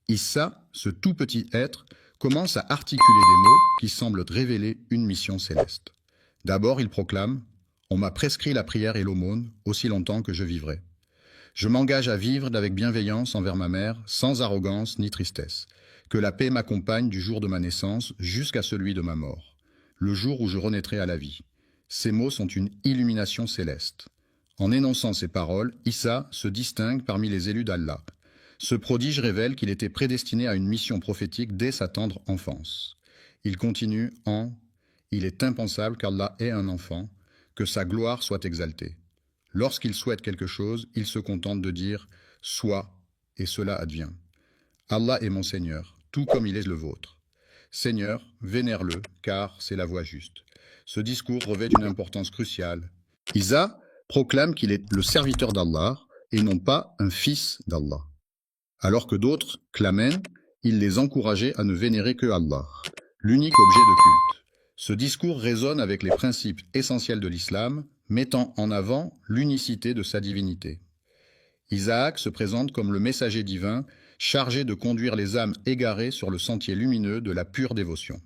Issa, ce tout petit être, commence à articuler des mots qui semblent révéler une mission céleste. D'abord, il proclame « On m'a prescrit la prière et l'aumône aussi longtemps que je vivrai. Je m'engage à vivre avec bienveillance envers ma mère, sans arrogance ni tristesse. Que la paix m'accompagne du jour de ma naissance jusqu'à celui de ma mort, le jour où je renaîtrai à la vie. » Ces mots sont une illumination céleste. En énonçant ces paroles, Issa se distingue parmi les élus d'Allah. Ce prodige révèle qu'il était prédestiné à une mission prophétique dès sa tendre enfance. Il continue en « Il est impensable qu'Allah ait un enfant, que sa gloire soit exaltée. Lorsqu'il souhaite quelque chose, il se contente de dire « Soit » et cela advient. Allah est mon Seigneur, tout comme il est le vôtre. Seigneur, vénère-le, car c'est la voie juste. Ce discours revêt une importance cruciale. Isa proclame qu'il est le serviteur d'Allah et non pas un fils d'Allah. Alors que d'autres clamaient, il les encourageait à ne vénérer que Allah, l'unique objet de culte. Ce discours résonne avec les principes essentiels de l'islam, mettant en avant l'unicité de sa divinité. Isaac se présente comme le messager divin, chargé de conduire les âmes égarées sur le sentier lumineux de la pure dévotion.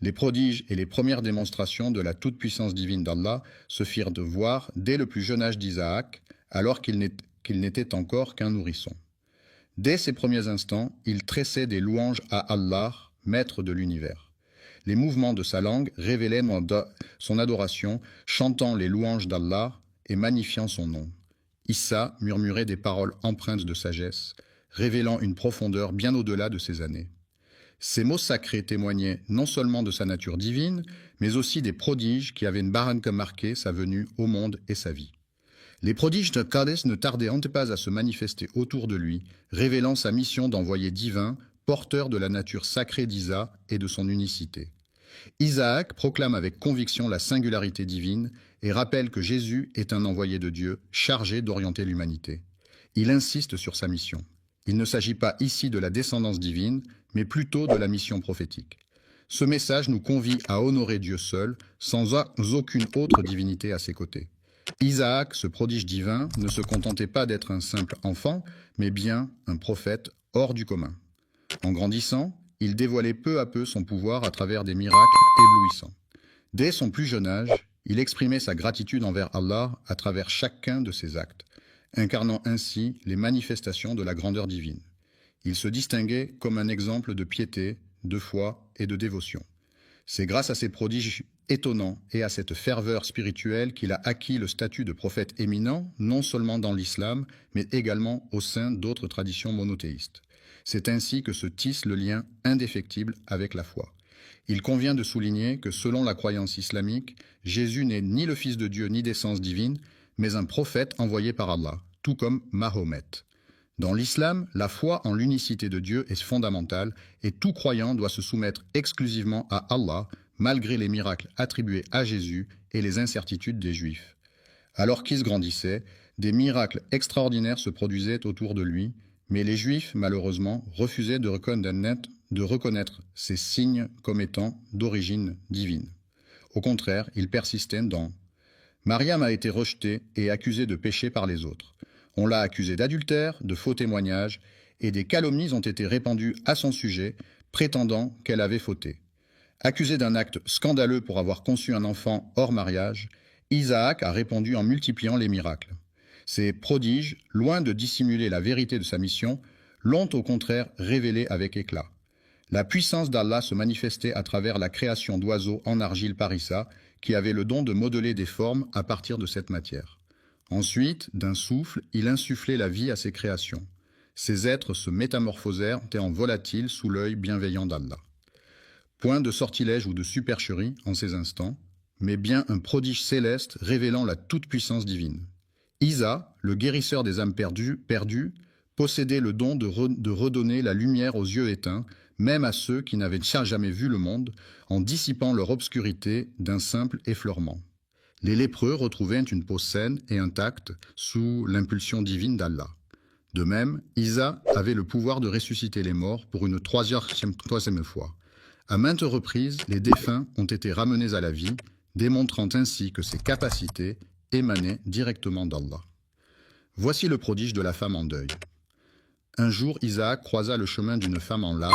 Les prodiges et les premières démonstrations de la toute-puissance divine d'Allah se firent de voir dès le plus jeune âge d'Isaac, alors qu'il n'était encore qu'un nourrisson. Dès ses premiers instants, il tressait des louanges à Allah, maître de l'univers. Les mouvements de sa langue révélaient son adoration, chantant les louanges d'Allah et magnifiant son nom. Issa murmurait des paroles empreintes de sagesse, révélant une profondeur bien au-delà de ses années. Ces mots sacrés témoignaient non seulement de sa nature divine, mais aussi des prodiges qui avaient marqué sa venue au monde et sa vie. Les prodiges de Qadès ne tardaient pas à se manifester autour de lui, révélant sa mission d'envoyé divin, porteur de la nature sacrée d'Isa et de son unicité. Isaac proclame avec conviction la singularité divine et rappelle que Jésus est un envoyé de Dieu chargé d'orienter l'humanité. Il insiste sur sa mission. Il ne s'agit pas ici de la descendance divine, mais plutôt de la mission prophétique. Ce message nous convie à honorer Dieu seul, sans aucune autre divinité à ses côtés. Isaac, ce prodige divin, ne se contentait pas d'être un simple enfant, mais bien un prophète hors du commun. En grandissant, il dévoilait peu à peu son pouvoir à travers des miracles éblouissants. Dès son plus jeune âge, il exprimait sa gratitude envers Allah à travers chacun de ses actes, incarnant ainsi les manifestations de la grandeur divine. Il se distinguait comme un exemple de piété, de foi et de dévotion. C'est grâce à ces prodiges étonnants et à cette ferveur spirituelle qu'il a acquis le statut de prophète éminent, non seulement dans l'islam, mais également au sein d'autres traditions monothéistes. C'est ainsi que se tisse le lien indéfectible avec la foi. Il convient de souligner que selon la croyance islamique, Jésus n'est ni le Fils de Dieu ni d'essence divine, mais un prophète envoyé par Allah, tout comme Mahomet. Dans l'islam, la foi en l'unicité de Dieu est fondamentale et tout croyant doit se soumettre exclusivement à Allah, malgré les miracles attribués à Jésus et les incertitudes des Juifs. Alors qu'Is grandissait, des miracles extraordinaires se produisaient autour de lui, mais les Juifs, malheureusement, refusaient de reconnaître ces signes comme étant d'origine divine. Au contraire, ils persistaient dans « Mariam a été rejetée et accusée de péché par les autres. On l'a accusée d'adultère, de faux témoignages, et des calomnies ont été répandues à son sujet, prétendant qu'elle avait fauté. Accusée d'un acte scandaleux pour avoir conçu un enfant hors mariage, Isaac a répondu en multipliant les miracles. Ces prodiges, loin de dissimuler la vérité de sa mission, l'ont au contraire révélée avec éclat. La puissance d'Allah se manifestait à travers la création d'oiseaux en argile par Issa, qui avaient le don de modeler des formes à partir de cette matière. Ensuite, d'un souffle, il insufflait la vie à ses créations. Ces êtres se métamorphosèrent en volatiles sous l'œil bienveillant d'Allah. Point de sortilège ou de supercherie en ces instants, mais bien un prodige céleste révélant la toute-puissance divine. Isa, le guérisseur des âmes perdues, possédait le don de redonner la lumière aux yeux éteints, même à ceux qui n'avaient jamais vu le monde, en dissipant leur obscurité d'un simple effleurement. Les lépreux retrouvaient une peau saine et intacte sous l'impulsion divine d'Allah. De même, Isa avait le pouvoir de ressusciter les morts pour une troisième fois. À maintes reprises, les défunts ont été ramenés à la vie, démontrant ainsi que ces capacités émanaient directement d'Allah. Voici le prodige de la femme en deuil. Un jour, Isaac croisa le chemin d'une femme en larmes,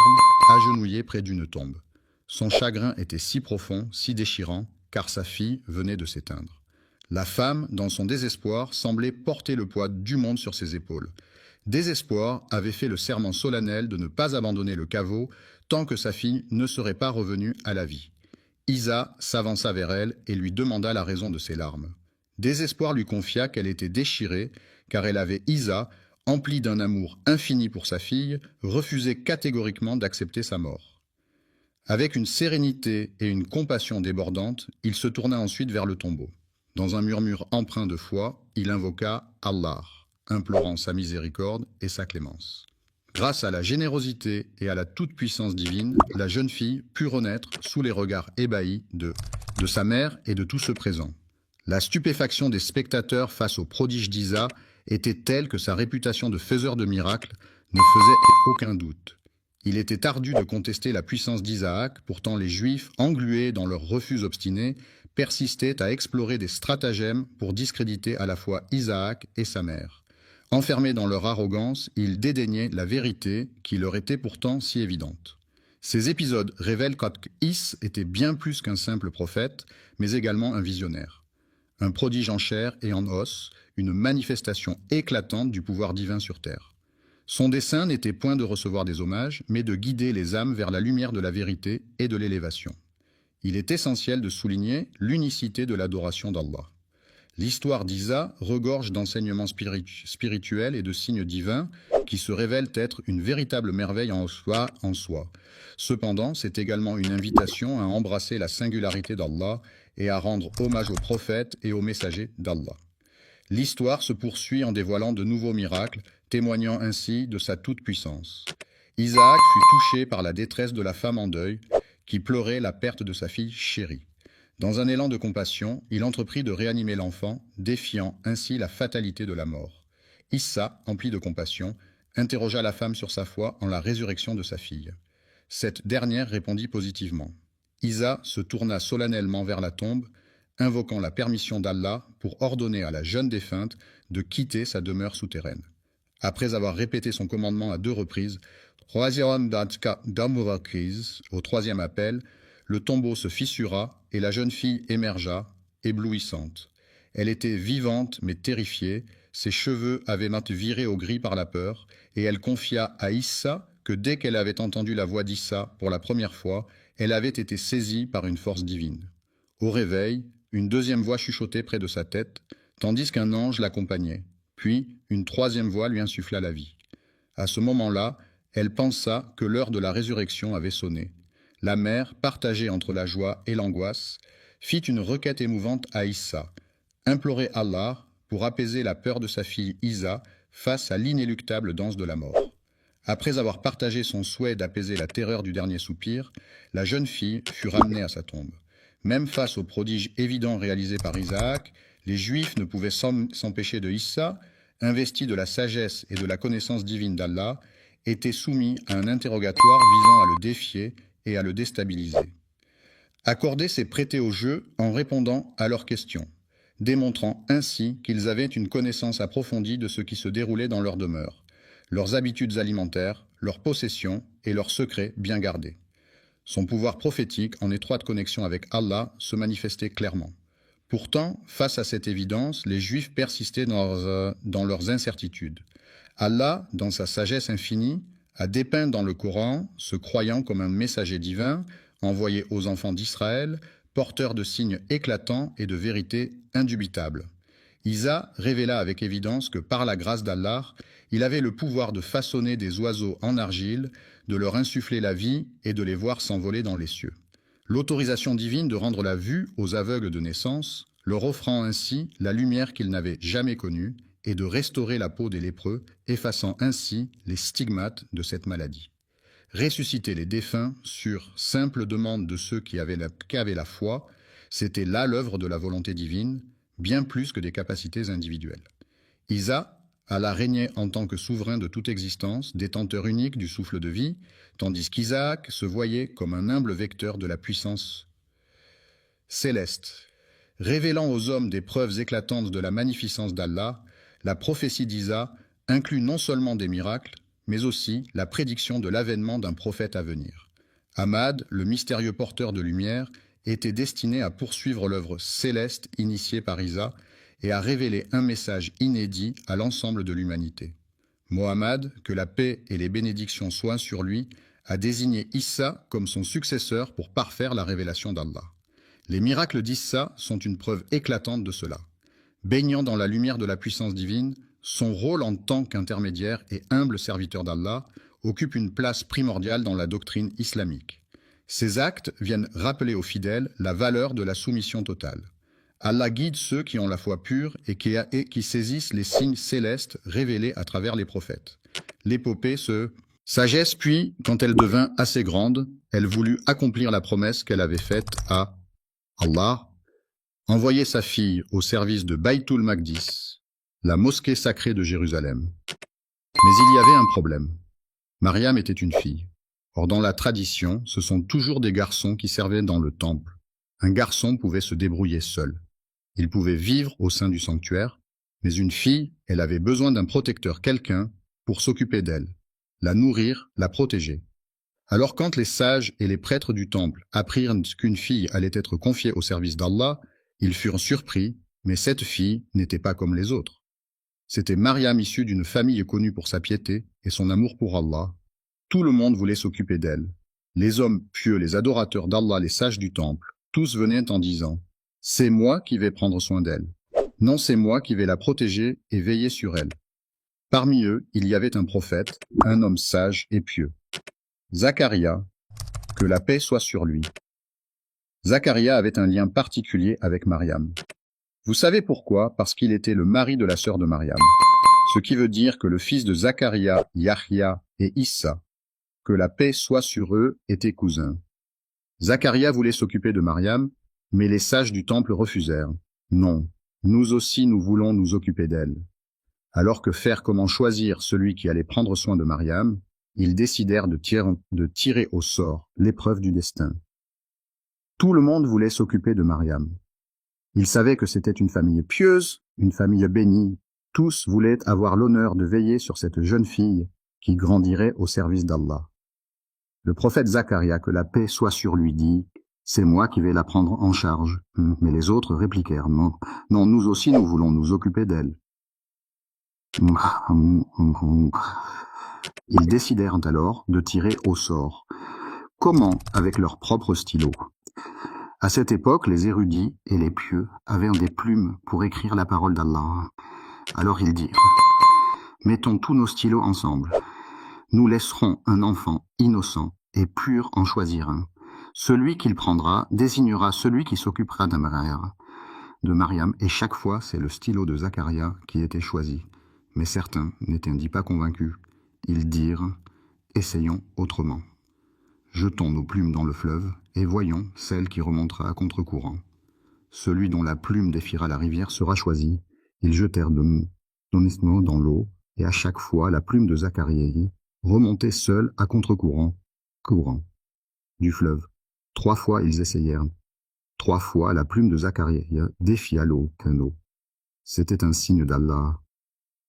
agenouillée près d'une tombe. Son chagrin était si profond, si déchirant, car sa fille venait de s'éteindre. La femme, dans son désespoir, semblait porter le poids du monde sur ses épaules. Désespoir avait fait le serment solennel de ne pas abandonner le caveau tant que sa fille ne serait pas revenue à la vie. Isa s'avança vers elle et lui demanda la raison de ses larmes. Désespoir lui confia qu'elle était déchirée, car elle avait Isa, emplie d'un amour infini pour sa fille, refusé catégoriquement d'accepter sa mort. Avec une sérénité et une compassion débordantes, il se tourna ensuite vers le tombeau. Dans un murmure empreint de foi, il invoqua Allah, implorant sa miséricorde et sa clémence. Grâce à la générosité et à la toute-puissance divine, la jeune fille put renaître sous les regards ébahis de sa mère et de tous ceux présents. La stupéfaction des spectateurs face au prodige d'Isa était telle que sa réputation de faiseur de miracles ne faisait aucun doute. Il était ardu de contester la puissance d'Isaac, pourtant les Juifs, englués dans leur refus obstiné, persistaient à explorer des stratagèmes pour discréditer à la fois Isaac et sa mère. Enfermés dans leur arrogance, ils dédaignaient la vérité qui leur était pourtant si évidente. Ces épisodes révèlent qu'Is était bien plus qu'un simple prophète, mais également un visionnaire. Un prodige en chair et en os, une manifestation éclatante du pouvoir divin sur terre. Son dessein n'était point de recevoir des hommages, mais de guider les âmes vers la lumière de la vérité et de l'élévation. Il est essentiel de souligner l'unicité de l'adoration d'Allah. L'histoire d'Isa regorge d'enseignements spirituels et de signes divins qui se révèlent être une véritable merveille en soi. Cependant, c'est également une invitation à embrasser la singularité d'Allah et à rendre hommage aux prophètes et aux messagers d'Allah. L'histoire se poursuit en dévoilant de nouveaux miracles, témoignant ainsi de sa toute-puissance. Isaac fut touché par la détresse de la femme en deuil, qui pleurait la perte de sa fille chérie. Dans un élan de compassion, il entreprit de réanimer l'enfant, défiant ainsi la fatalité de la mort. Issa, empli de compassion, interrogea la femme sur sa foi en la résurrection de sa fille. Cette dernière répondit positivement. Isa se tourna solennellement vers la tombe, invoquant la permission d'Allah pour ordonner à la jeune défunte de quitter sa demeure souterraine. Après avoir répété son commandement à 2 reprises, au 3e appel, le tombeau se fissura et la jeune fille émergea, éblouissante. Elle était vivante mais terrifiée, ses cheveux avaient viré au gris par la peur, et elle confia à Issa que dès qu'elle avait entendu la voix d'Issa pour la première fois, elle avait été saisie par une force divine. Au réveil, une 2e voix chuchotait près de sa tête, tandis qu'un ange l'accompagnait. Puis, une 3e voix lui insuffla la vie. À ce moment-là, elle pensa que l'heure de la résurrection avait sonné. La mère, partagée entre la joie et l'angoisse, fit une requête émouvante à Issa, implorer Allah pour apaiser la peur de sa fille Isa face à l'inéluctable danse de la mort. Après avoir partagé son souhait d'apaiser la terreur du dernier soupir, la jeune fille fut ramenée à sa tombe. Même face au prodige évident réalisé par Isaac, les Juifs ne pouvaient s'empêcher de Issa, investi de la sagesse et de la connaissance divine d'Allah, était soumis à un interrogatoire visant à le défier et à le déstabiliser. Accorder s'est prêté au jeu en répondant à leurs questions, démontrant ainsi qu'ils avaient une connaissance approfondie de ce qui se déroulait dans leur demeure, leurs habitudes alimentaires, leurs possessions et leurs secrets bien gardés. Son pouvoir prophétique, en étroite connexion avec Allah, se manifestait clairement. Pourtant, face à cette évidence, les Juifs persistaient dans leurs incertitudes. Allah, dans sa sagesse infinie, a dépeint dans le Coran ce croyant comme un messager divin envoyé aux enfants d'Israël, porteur de signes éclatants et de vérités indubitables. Isa révéla avec évidence que par la grâce d'Allah, il avait le pouvoir de façonner des oiseaux en argile, de leur insuffler la vie et de les voir s'envoler dans les cieux. L'autorisation divine de rendre la vue aux aveugles de naissance, leur offrant ainsi la lumière qu'ils n'avaient jamais connue, et de restaurer la peau des lépreux, effaçant ainsi les stigmates de cette maladie. Ressusciter les défunts sur simple demande de ceux qui avaient la foi, C'était là l'œuvre de la volonté divine, bien plus que des capacités individuelles. Isa alla régner en tant que souverain de toute existence, détenteur unique du souffle de vie, tandis qu'Isaac se voyait comme un humble vecteur de la puissance céleste. Révélant aux hommes des preuves éclatantes de la magnificence d'Allah, la prophétie d'Isa inclut non seulement des miracles, mais aussi la prédiction de l'avènement d'un prophète à venir. Ahmad, le mystérieux porteur de lumière, était destiné à poursuivre l'œuvre céleste initiée par Isa et à révéler un message inédit à l'ensemble de l'humanité. Mohammed, que la paix et les bénédictions soient sur lui, a désigné Issa comme son successeur pour parfaire la révélation d'Allah. Les miracles d'Issa sont une preuve éclatante de cela. Baignant dans la lumière de la puissance divine, son rôle en tant qu'intermédiaire et humble serviteur d'Allah occupe une place primordiale dans la doctrine islamique. Ces actes viennent rappeler aux fidèles la valeur de la soumission totale. Allah guide ceux qui ont la foi pure et qui saisissent les signes célestes révélés à travers les prophètes. L'épopée se sagesse, puis, quand elle devint assez grande, elle voulut accomplir la promesse qu'elle avait faite à Allah, envoyer sa fille au service de Baytul Maqdis, la mosquée sacrée de Jérusalem. Mais il y avait un problème. Mariam était une fille. Or, dans la tradition, ce sont toujours des garçons qui servaient dans le temple. Un garçon pouvait se débrouiller seul. Il pouvait vivre au sein du sanctuaire, mais une fille, elle avait besoin d'un protecteur, quelqu'un, pour s'occuper d'elle, la nourrir, la protéger. Alors quand les sages et les prêtres du temple apprirent qu'une fille allait être confiée au service d'Allah, ils furent surpris, mais cette fille n'était pas comme les autres. C'était Mariam issue d'une famille connue pour sa piété et son amour pour Allah. Tout le monde voulait s'occuper d'elle. Les hommes pieux, les adorateurs d'Allah, les sages du temple, tous venaient en disant « C'est moi qui vais prendre soin d'elle. Non, c'est moi qui vais la protéger et veiller sur elle. » Parmi eux, il y avait un prophète, un homme sage et pieux. Zacharia, que la paix soit sur lui. Zacharia avait un lien particulier avec Mariam. Vous savez pourquoi? Parce qu'il était le mari de la sœur de Mariam. Ce qui veut dire que le fils de Zacharia, Yahya et Issa, que la paix soit sur eux, étaient cousins. Zacharia voulait s'occuper de Mariam, mais les sages du temple refusèrent. Non, nous aussi nous voulons nous occuper d'elle. Alors que faire comment choisir celui qui allait prendre soin de Mariam, ils décidèrent de tirer au sort l'épreuve du destin. Tout le monde voulait s'occuper de Mariam. Ils savaient que c'était une famille pieuse, une famille bénie. Tous voulaient avoir l'honneur de veiller sur cette jeune fille qui grandirait au service d'Allah. Le prophète Zacharia, que la paix soit sur lui, dit « C'est moi qui vais la prendre en charge. » Mais les autres répliquèrent « Non, non, nous aussi nous voulons nous occuper d'elle. » Ils décidèrent alors de tirer au sort. Comment? Avec leurs propres stylos. À cette époque, les érudits et les pieux avaient des plumes pour écrire la parole d'Allah. Alors ils dirent « Mettons tous nos stylos ensemble. Nous laisserons un enfant innocent et pur en choisir un. Celui qu'il prendra désignera celui qui s'occupera de Mariam, et chaque fois c'est le stylo de Zacharia qui était choisi. Mais certains n'étaient pas convaincus. Ils dirent « Essayons autrement. Jetons nos plumes dans le fleuve et voyons celle qui remontera à contre-courant. Celui dont la plume défiera la rivière sera choisi. » Ils jetèrent honnêtement dans l'eau, et à chaque fois la plume de Zacharia remontait seule à contre-courant du fleuve. 3 fois ils essayèrent. 3 fois la plume de Zacharia défia l'eau. C'était un signe d'Allah.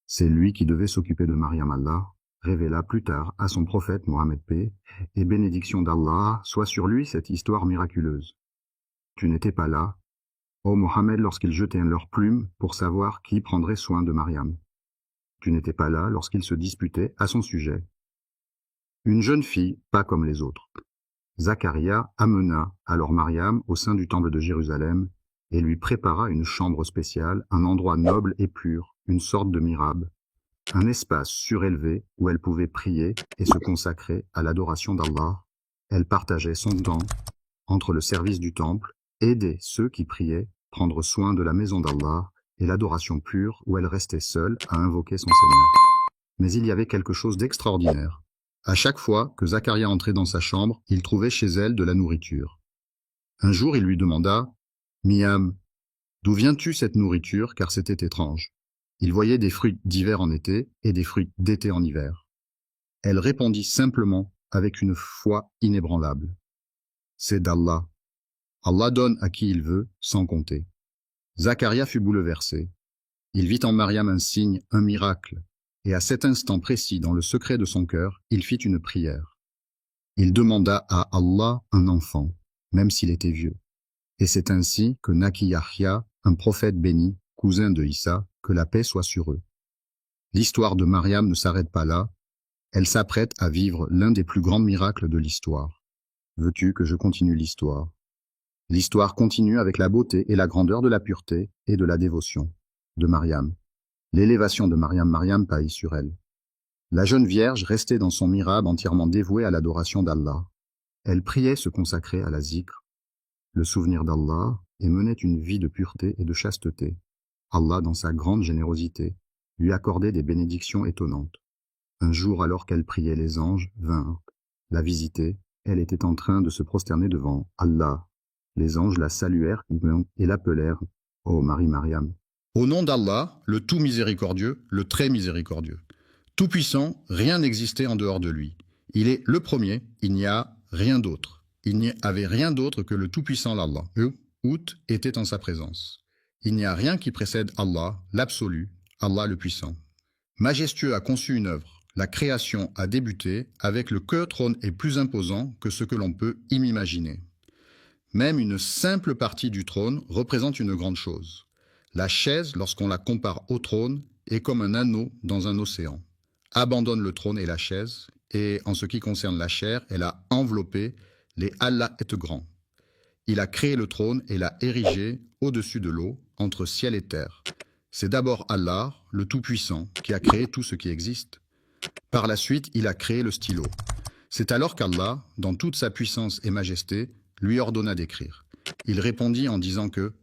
C'est lui qui devait s'occuper de Mariam. Allah révéla plus tard à son prophète Mohammed paix et bénédiction d'Allah soit sur lui cette histoire miraculeuse. Tu n'étais pas là, ô Mohammed, lorsqu'ils jetaient leurs plumes pour savoir qui prendrait soin de Mariam. Tu n'étais pas là lorsqu'ils se disputaient à son sujet. Une jeune fille, pas comme les autres. Zacharia amena alors Mariam au sein du temple de Jérusalem et lui prépara une chambre spéciale, un endroit noble et pur, une sorte de mihrab, un espace surélevé où elle pouvait prier et se consacrer à l'adoration d'Allah. Elle partageait son temps entre le service du temple, aider ceux qui priaient, prendre soin de la maison d'Allah et l'adoration pure où elle restait seule à invoquer son Seigneur. Mais il y avait quelque chose d'extraordinaire. À chaque fois que Zacharia entrait dans sa chambre, il trouvait chez elle de la nourriture. Un jour, il lui demanda « Miam, d'où viens-tu cette nourriture, car c'était étrange. Il voyait des fruits d'hiver en été et des fruits d'été en hiver. Elle répondit simplement, avec une foi inébranlable. C'est d'Allah. Allah donne à qui il veut, sans compter. Zacharia fut bouleversé. Il vit en Mariam un signe, un miracle, et à cet instant précis, dans le secret de son cœur, il fit une prière. Il demanda à Allah un enfant, même s'il était vieux. Et c'est ainsi que naquit Yahya, un prophète béni, cousin de Issa, que la paix soit sur eux. L'histoire de Mariam ne s'arrête pas là, elle s'apprête à vivre l'un des plus grands miracles de l'histoire. Veux-tu que je continue l'histoire? L'histoire continue avec la beauté et la grandeur de la pureté et de la dévotion de Mariam. L'élévation de Mariam pâlit sur elle. La jeune vierge restait dans son mihrab entièrement dévouée à l'adoration d'Allah. Elle priait se consacrer à la zikr, le souvenir d'Allah, et menait une vie de pureté et de chasteté. Allah, dans sa grande générosité, lui accordait des bénédictions étonnantes. Un jour, alors qu'elle priait, les anges vinrent la visiter. Elle était en train de se prosterner devant Allah. Les anges la saluèrent et l'appelèrent « Ô Marie Mariam ». Au nom d'Allah, le tout miséricordieux, le très miséricordieux. Tout-puissant, rien n'existait en dehors de lui. Il est le premier, il n'y a rien d'autre. Il n'y avait rien d'autre que le tout-puissant Allah. Out était en sa présence. Il n'y a rien qui précède Allah, l'absolu, Allah le puissant. Majestueux a conçu une œuvre. La création a débuté avec le que trône est plus imposant que ce que l'on peut imaginer. Même une simple partie du trône représente une grande chose. La chaise, lorsqu'on la compare au trône, est comme un anneau dans un océan. Abandonne le trône et la chaise, et en ce qui concerne la chair, elle a enveloppé les Allah est grand. Il a créé le trône et l'a érigé au-dessus de l'eau, entre ciel et terre. C'est d'abord Allah, le Tout-Puissant, qui a créé tout ce qui existe. Par la suite, il a créé le stylo. C'est alors qu'Allah, dans toute sa puissance et majesté, lui ordonna d'écrire. Il répondit en disant que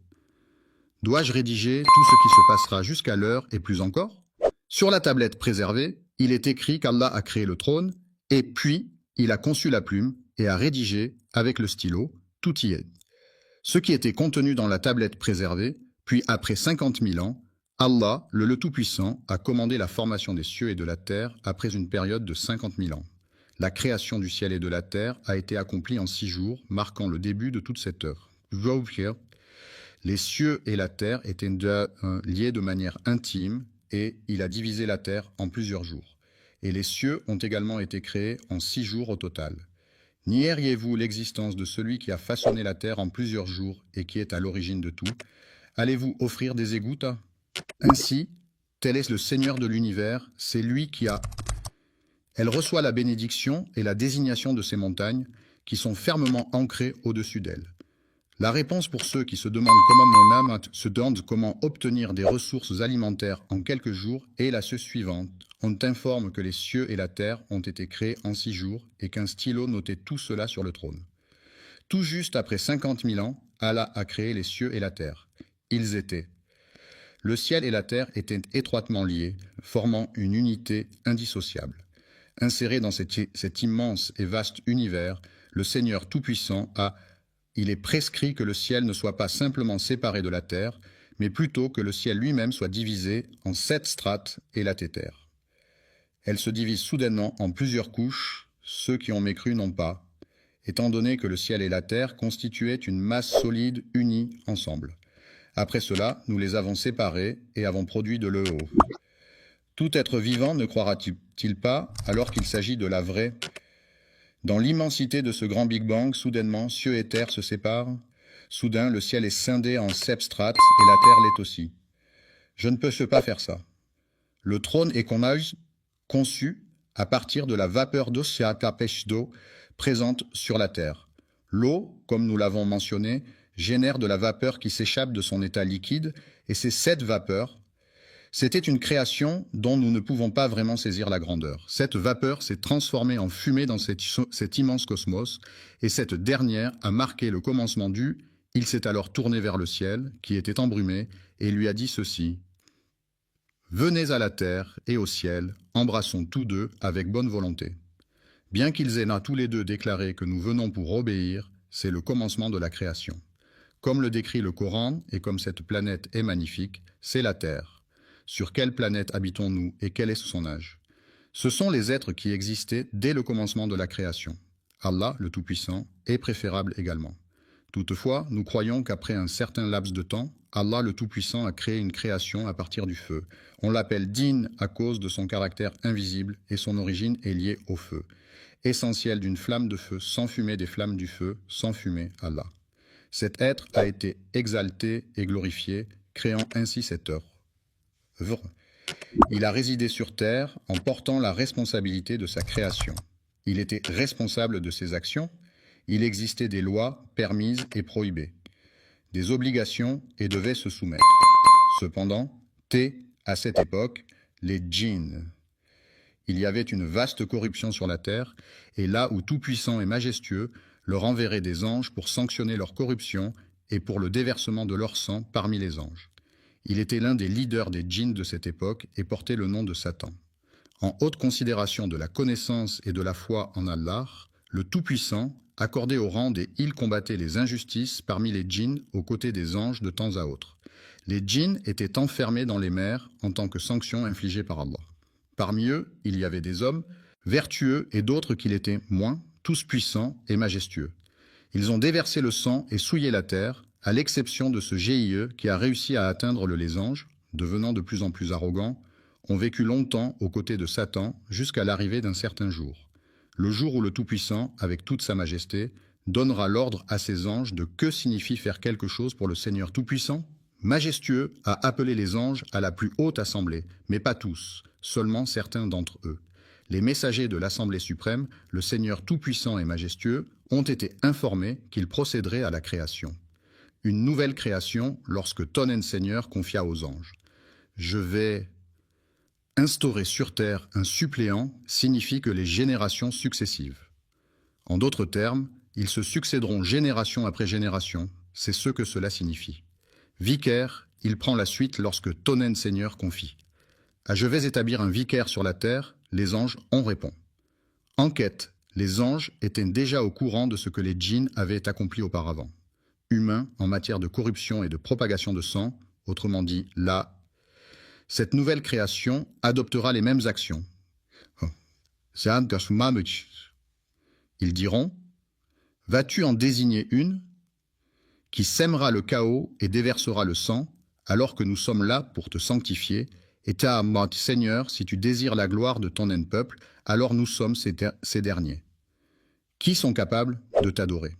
« Dois-je rédiger tout ce qui se passera jusqu'à l'heure et plus encore ?» Sur la tablette préservée, il est écrit qu'Allah a créé le trône, et puis il a conçu la plume et a rédigé, avec le stylo, tout y est. Ce qui était contenu dans la tablette préservée, puis après 50 000 ans, Allah, le Tout-Puissant, a commandé la formation des cieux et de la terre après une période de 50 000 ans. La création du ciel et de la terre a été accomplie en 6 jours, marquant le début de toute cette œuvre. Les cieux et la terre étaient liés de manière intime, et il a divisé la terre en plusieurs jours. Et les cieux ont également été créés en 6 jours au total. Nieriez-vous l'existence de celui qui a façonné la terre en plusieurs jours et qui est à l'origine de tout? Allez-vous offrir des égoutes? Ainsi, tel est le Seigneur de l'univers, c'est lui qui a... Elle reçoit la bénédiction et la désignation de ces montagnes qui sont fermement ancrées au-dessus d'elle. La réponse pour ceux qui se demandent comment obtenir des ressources alimentaires en quelques jours est la suivante. On t'informe que les cieux et la terre ont été créés en 6 jours et qu'un stylo notait tout cela sur le trône. Tout juste après 50 000 ans, Allah a créé les cieux et la terre. Ils étaient. Le ciel et la terre étaient étroitement liés, formant une unité indissociable. Inséré dans cet immense et vaste univers, le Seigneur Tout-Puissant il est prescrit que le ciel ne soit pas simplement séparé de la terre, mais plutôt que le ciel lui-même soit divisé en 7 strates et la terre. Elle se divise soudainement en plusieurs couches, ceux qui ont mécru n'ont pas, étant donné que le ciel et la terre constituaient une masse solide unie ensemble. Après cela, nous les avons séparés et avons produit de l'eau. Tout être vivant ne croira-t-il pas, alors qu'il s'agit de la vraie? Dans l'immensité de ce grand Big Bang, soudainement, cieux et terre se séparent. Soudain, le ciel est scindé en 7 strates et la terre l'est aussi. Je ne peux pas faire ça. Le trône est conçu à partir de la vapeur d'eau présente sur la terre. L'eau, comme nous l'avons mentionné, génère de la vapeur qui s'échappe de son état liquide, et c'est cette vapeur. C'était une création dont nous ne pouvons pas vraiment saisir la grandeur. Cette vapeur s'est transformée en fumée dans cet immense cosmos, et cette dernière a marqué le commencement du « Il s'est alors tourné vers le ciel, qui était embrumé, et lui a dit ceci. Venez à la terre et au ciel, embrassons tous deux avec bonne volonté. Bien qu'ils aient là tous les deux déclaré que nous venons pour obéir, c'est le commencement de la création. Comme le décrit le Coran et comme cette planète est magnifique, c'est la Terre. Sur quelle planète habitons-nous et quel est son âge? Ce sont les êtres qui existaient dès le commencement de la création. Allah, le Tout-Puissant, est préférable également. Toutefois, nous croyons qu'après un certain laps de temps, Allah le Tout-Puissant a créé une création à partir du feu. On l'appelle Djinn à cause de son caractère invisible et son origine est liée au feu. Essentiel d'une flamme de feu, sans fumer des flammes du feu, sans fumer Allah. Cet être a été exalté et glorifié, créant ainsi cette œuvre. Il a résidé sur terre en portant la responsabilité de sa création. Il était responsable de ses actions. Il existait des lois permises et prohibées, des obligations et devait se soumettre. Cependant, à cette époque, les djinns. Il y avait une vaste corruption sur la terre, et là où Tout-Puissant et majestueux leur enverrait des anges pour sanctionner leur corruption et pour le déversement de leur sang parmi les anges. Il était l'un des leaders des djinns de cette époque et portait le nom de Satan. En haute considération de la connaissance et de la foi en Allah, le Tout-Puissant accordé au rang des il combattait les injustices parmi les djinns aux côtés des anges de temps à autre. Les djinns étaient enfermés dans les mers en tant que sanction infligée par Allah. Parmi eux, il y avait des hommes vertueux et d'autres qui l'étaient moins, tous puissants et majestueux. Ils ont déversé le sang et souillé la terre, à l'exception de ce GIE qui a réussi à atteindre les anges, devenant de plus en plus arrogants, ont vécu longtemps aux côtés de Satan jusqu'à l'arrivée d'un certain jour. Le jour où le Tout-Puissant, avec toute sa majesté, donnera l'ordre à ses anges de que signifie faire quelque chose pour le Seigneur Tout-Puissant. Majestueux a appelé les anges à la plus haute assemblée, mais pas tous, seulement certains d'entre eux. Les messagers de l'Assemblée suprême, le Seigneur Tout-Puissant et majestueux, ont été informés qu'ils procéderaient à la création. Une nouvelle création lorsque Tonen Seigneur confia aux anges. « Je vais instaurer sur terre un suppléant » signifie que les générations successives. En d'autres termes, ils se succéderont génération après génération, c'est ce que cela signifie. Vicaire, il prend la suite lorsque Tonen Seigneur confie. « Ah, je vais établir un vicaire sur la terre », les anges en répondent. Enquête, les anges étaient déjà au courant de ce que les djinns avaient accompli auparavant. Humains en matière de corruption et de propagation de sang, autrement dit, là, cette nouvelle création adoptera les mêmes actions. Ils diront, « Vas-tu en désigner une qui sèmera le chaos et déversera le sang, alors que nous sommes là pour te sanctifier, et Seigneur, si tu désires la gloire de ton peuple, alors nous sommes ces derniers. Qui sont capables de t'adorer?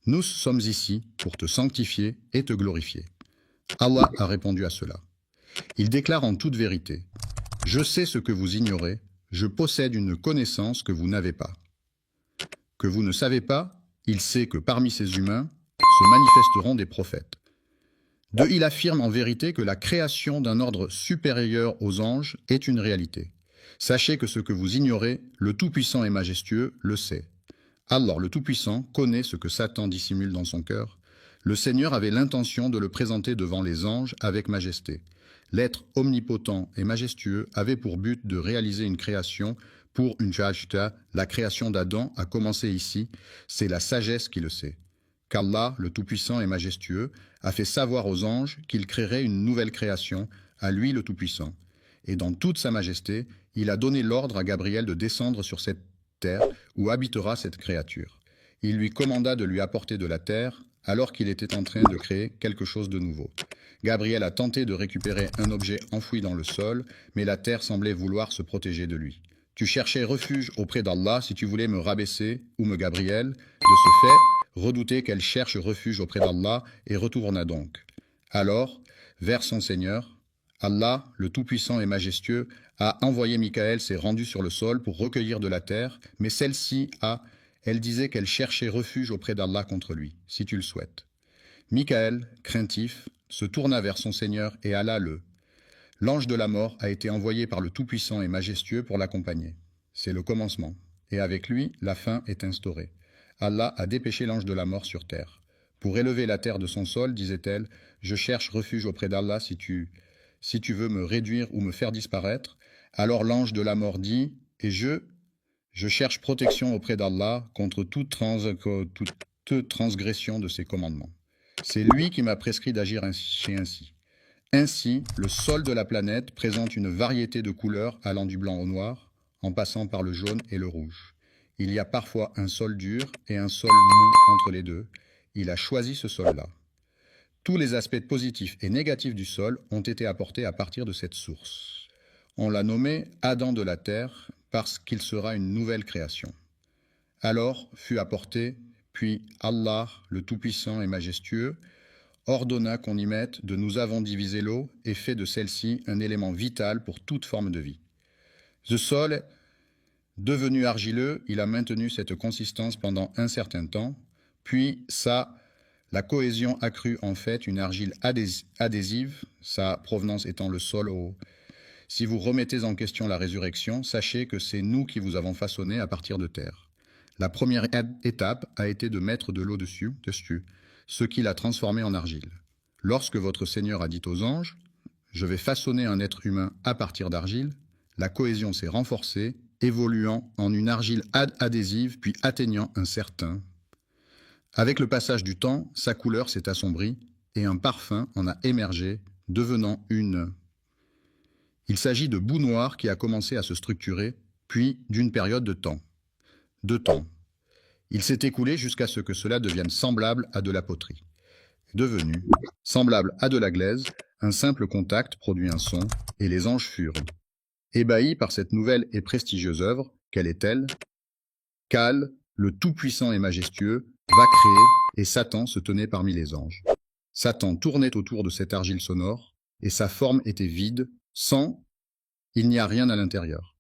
Nous sommes ici pour te sanctifier et te glorifier. » Allah a répondu à cela. Il déclare en toute vérité, « Je sais ce que vous ignorez, je possède une connaissance que vous n'avez pas. » Que vous ne savez pas, il sait que parmi ces humains se manifesteront des prophètes. Il affirme en vérité que la création d'un ordre supérieur aux anges est une réalité. Sachez que ce que vous ignorez, le Tout-Puissant et majestueux le sait. Allah, le Tout-Puissant, connaît ce que Satan dissimule dans son cœur. Le Seigneur avait l'intention de le présenter devant les anges avec majesté. L'être omnipotent et majestueux avait pour but de réaliser une création pour une jajta. La création d'Adam a commencé ici, c'est la sagesse qui le sait. Qu'Allah, le Tout-Puissant et majestueux, a fait savoir aux anges qu'il créerait une nouvelle création, à lui le Tout-Puissant. Et dans toute sa majesté, il a donné l'ordre à Gabriel de descendre sur cette terre où habitera cette créature. Il lui commanda de lui apporter de la terre alors qu'il était en train de créer quelque chose de nouveau. Gabriel a tenté de récupérer un objet enfoui dans le sol, mais la terre semblait vouloir se protéger de lui. Tu cherchais refuge auprès d'Allah si tu voulais me rabaisser ou me Gabriel. De ce fait, redoutait qu'elle cherche refuge auprès d'Allah et retourna donc. Alors, vers son Seigneur, Allah, le Tout-Puissant et majestueux, a envoyé Michael s'est rendu sur le sol pour recueillir de la terre, mais celle-ci elle disait qu'elle cherchait refuge auprès d'Allah contre lui, si tu le souhaites. Michael, craintif, se tourna vers son Seigneur et alla L'ange de la mort a été envoyé par le Tout-Puissant et majestueux pour l'accompagner. C'est le commencement, et avec lui, la fin est instaurée. Allah a dépêché l'ange de la mort sur terre. Pour élever la terre de son sol, disait-elle, je cherche refuge auprès d'Allah si tu veux me réduire ou me faire disparaître. Alors l'ange de la mort dit, et je cherche protection auprès d'Allah contre toute transgression de ses commandements. C'est lui qui m'a prescrit d'agir ainsi. Ainsi, le sol de la planète présente une variété de couleurs allant du blanc au noir, en passant par le jaune et le rouge. Il y a parfois un sol dur et un sol mou entre les deux. Il a choisi ce sol-là. Tous les aspects positifs et négatifs du sol ont été apportés à partir de cette source. On l'a nommé Adam de la terre parce qu'il sera une nouvelle création. Alors fut apporté, puis Allah, le Tout-Puissant et Majestueux, ordonna qu'on y mette de nous avons divisé l'eau et fait de celle-ci un élément vital pour toute forme de vie. Ce sol, devenu argileux, il a maintenu cette consistance pendant un certain temps, puis la cohésion accrue en fait une argile adhésive, sa provenance étant le sol au. Si vous remettez en question la résurrection, sachez que c'est nous qui vous avons façonné à partir de terre. La première étape a été de mettre de l'eau dessus, ce qui l'a transformé en argile. Lorsque votre Seigneur a dit aux anges « Je vais façonner un être humain à partir d'argile », la cohésion s'est renforcée, évoluant en une argile adhésive puis atteignant un certain. Avec le passage du temps, sa couleur s'est assombrie et un parfum en a émergé, devenant une. Il s'agit de boue noire qui a commencé à se structurer, puis d'une période de temps. Il s'est écoulé jusqu'à ce que cela devienne semblable à de la poterie. Devenu semblable à de la glaise, un simple contact produit un son, et les anges furent ébahis par cette nouvelle et prestigieuse œuvre. Quelle est-elle? Qu'Al, le Tout-Puissant et Majestueux, va créer, et Satan se tenait parmi les anges. Satan tournait autour de cette argile sonore, et sa forme était vide, il n'y a rien à l'intérieur.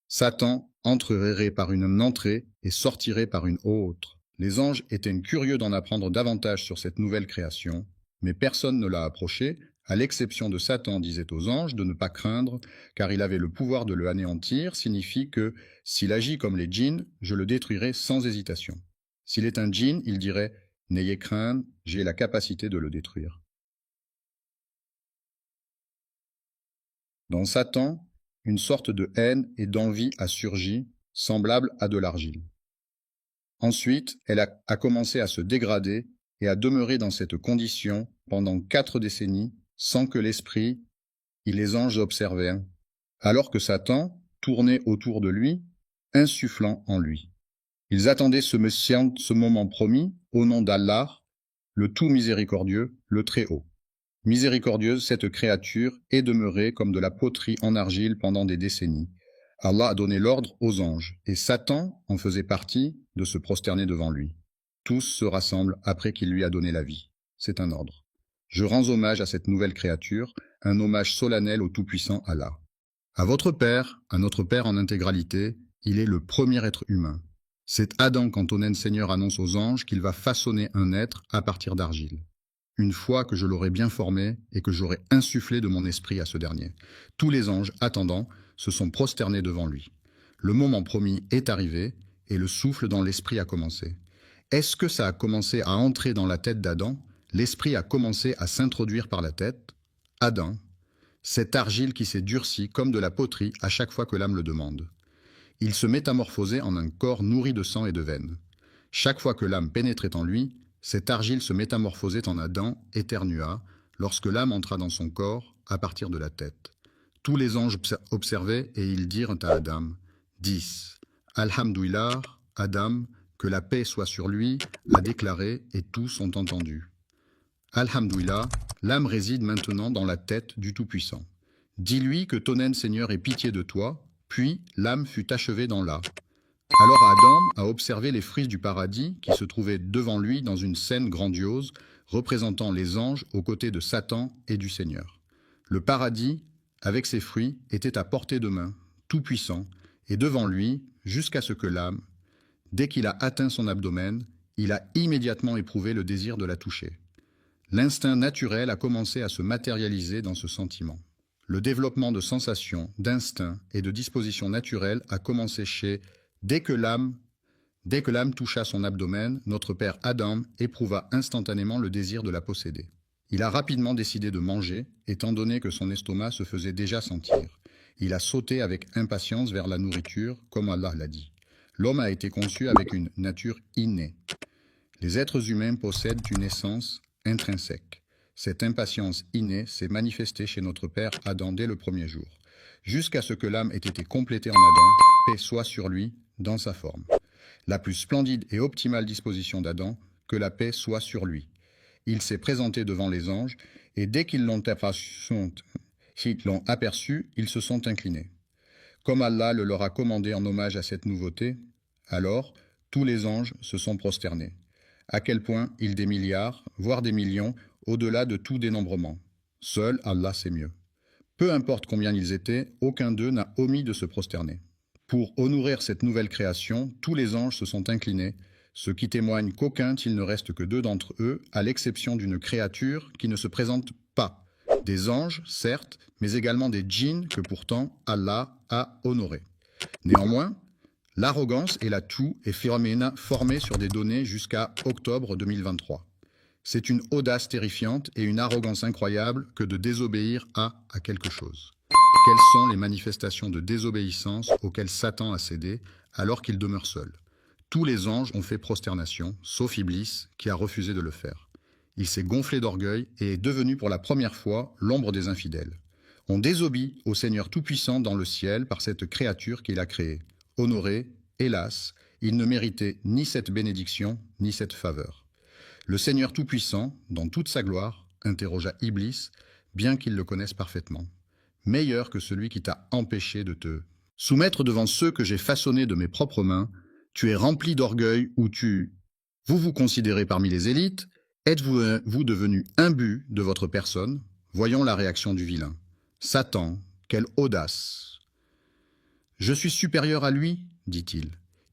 Satan entrerait par une entrée et sortirait par une autre. Les anges étaient curieux d'en apprendre davantage sur cette nouvelle création, mais personne ne l'a approché, à l'exception de Satan disait aux anges de ne pas craindre, car il avait le pouvoir de le anéantir, signifie que, s'il agit comme les djinns, je le détruirai sans hésitation. S'il est un djinn, il dirait « N'ayez crainte, j'ai la capacité de le détruire ». Dans Satan, une sorte de haine et d'envie a surgi, semblable à de l'argile. Ensuite, elle a commencé à se dégrader et à demeurer dans cette condition pendant 4 décennies sans que l'esprit et les anges observaient, alors que Satan tournait autour de lui, insufflant en lui. Ils attendaient ce moment promis au nom d'Allah, le tout miséricordieux, le Très-Haut. Miséricordieuse, cette créature est demeurée comme de la poterie en argile pendant des décennies. Allah a donné l'ordre aux anges, et Satan en faisait partie, de se prosterner devant lui. Tous se rassemblent après qu'il lui a donné la vie. C'est un ordre. Je rends hommage à cette nouvelle créature, un hommage solennel au Tout-Puissant Allah. À votre Père, à notre Père en intégralité, il est le premier être humain. C'est Adam qu'Antonin Seigneur annonce aux anges qu'il va façonner un être à partir d'argile. Une fois que je l'aurai bien formé et que j'aurai insufflé de mon esprit à ce dernier. Tous les anges, attendant, se sont prosternés devant lui. Le moment promis est arrivé et le souffle dans l'esprit a commencé. Est-ce que ça a commencé à entrer dans la tête d'Adam? L'esprit a commencé à s'introduire par la tête. Adam, cette argile qui s'est durcie comme de la poterie à chaque fois que l'âme le demande. Il se métamorphosait en un corps nourri de sang et de veines. Chaque fois que l'âme pénétrait en lui, cette argile se métamorphosait en Adam, éternua, lorsque l'âme entra dans son corps, à partir de la tête. Tous les anges observaient et ils dirent à Adam, 10. Alhamdoulilah, Adam, que la paix soit sur lui, a déclaré et tous ont entendu. Alhamdoulilah, l'âme réside maintenant dans la tête du Tout-Puissant. Dis-lui que Tonen Seigneur ait pitié de toi, puis l'âme fut achevée dans là. Alors Adam a observé les fruits du paradis qui se trouvaient devant lui dans une scène grandiose, représentant les anges aux côtés de Satan et du Seigneur. Le paradis, avec ses fruits, était à portée de main, tout puissant, et devant lui, jusqu'à ce que l'âme, dès qu'il a atteint son abdomen, il a immédiatement éprouvé le désir de la toucher. L'instinct naturel a commencé à se matérialiser dans ce sentiment. Le développement de sensations, d'instincts et de dispositions naturelles a commencé Dès que l'âme toucha son abdomen, notre père Adam éprouva instantanément le désir de la posséder. Il a rapidement décidé de manger, étant donné que son estomac se faisait déjà sentir. Il a sauté avec impatience vers la nourriture, comme Allah l'a dit. L'homme a été conçu avec une nature innée. Les êtres humains possèdent une essence intrinsèque. Cette impatience innée s'est manifestée chez notre père Adam dès le premier jour, jusqu'à ce que l'âme ait été complétée en Adam, paix soit sur lui, dans sa forme. La plus splendide et optimale disposition d'Adam, que la paix soit sur lui. Il s'est présenté devant les anges, et dès qu'ils l'ont aperçu, ils se sont inclinés. Comme Allah le leur a commandé en hommage à cette nouveauté, alors tous les anges se sont prosternés. À quel point ils des milliards, voire des millions, au-delà de tout dénombrement. Seul Allah sait mieux. Peu importe combien ils étaient, aucun d'eux n'a omis de se prosterner. Pour honorer cette nouvelle création, tous les anges se sont inclinés, ce qui témoigne qu'aucun il ne reste que 2 d'entre eux, à l'exception d'une créature qui ne se présente pas. Des anges, certes, mais également des djinns que pourtant Allah a honorés. Néanmoins, l'arrogance et la toux est formée sur des données jusqu'à octobre 2023. C'est une audace terrifiante et une arrogance incroyable que de désobéir à quelque chose. Quelles sont les manifestations de désobéissance auxquelles Satan a cédé alors qu'il demeure seul? Tous les anges ont fait prosternation, sauf Iblis qui a refusé de le faire. Il s'est gonflé d'orgueil et est devenu pour la première fois l'ombre des infidèles. On désobéit au Seigneur Tout-Puissant dans le ciel par cette créature qu'il a créée. Honoré, hélas, il ne méritait ni cette bénédiction, ni cette faveur. Le Seigneur Tout-Puissant, dans toute sa gloire, interrogea Iblis, bien qu'il le connaisse parfaitement. Meilleur que celui qui t'a empêché de te soumettre devant ceux que j'ai façonnés de mes propres mains, tu es rempli d'orgueil ou vous vous considérez parmi les élites, êtes-vous devenu imbu de votre personne? Voyons la réaction du vilain. Satan, quelle audace! Je suis supérieur à lui, dit-il.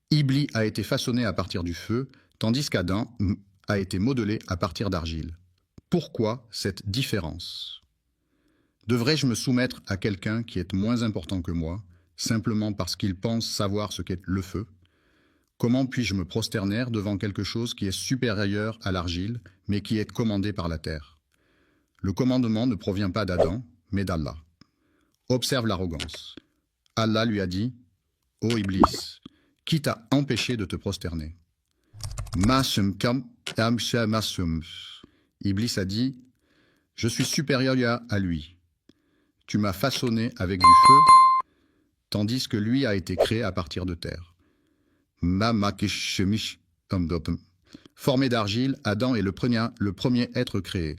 Iblis a été façonné à partir du feu, tandis qu'Adam a été modelé à partir d'argile. Pourquoi cette différence? Devrais-je me soumettre à quelqu'un qui est moins important que moi, simplement parce qu'il pense savoir ce qu'est le feu? Comment puis-je me prosterner devant quelque chose qui est supérieur à l'argile, mais qui est commandé par la terre? Le commandement ne provient pas d'Adam, mais d'Allah. Observe l'arrogance. Allah lui a dit, « Ô Iblis, qui t'a empêché de te prosterner ?» Iblis a dit, « Je suis supérieur à lui. Tu m'as façonné avec du feu, tandis que lui a été créé à partir de terre. » Formé d'argile, Adam est le premier être créé.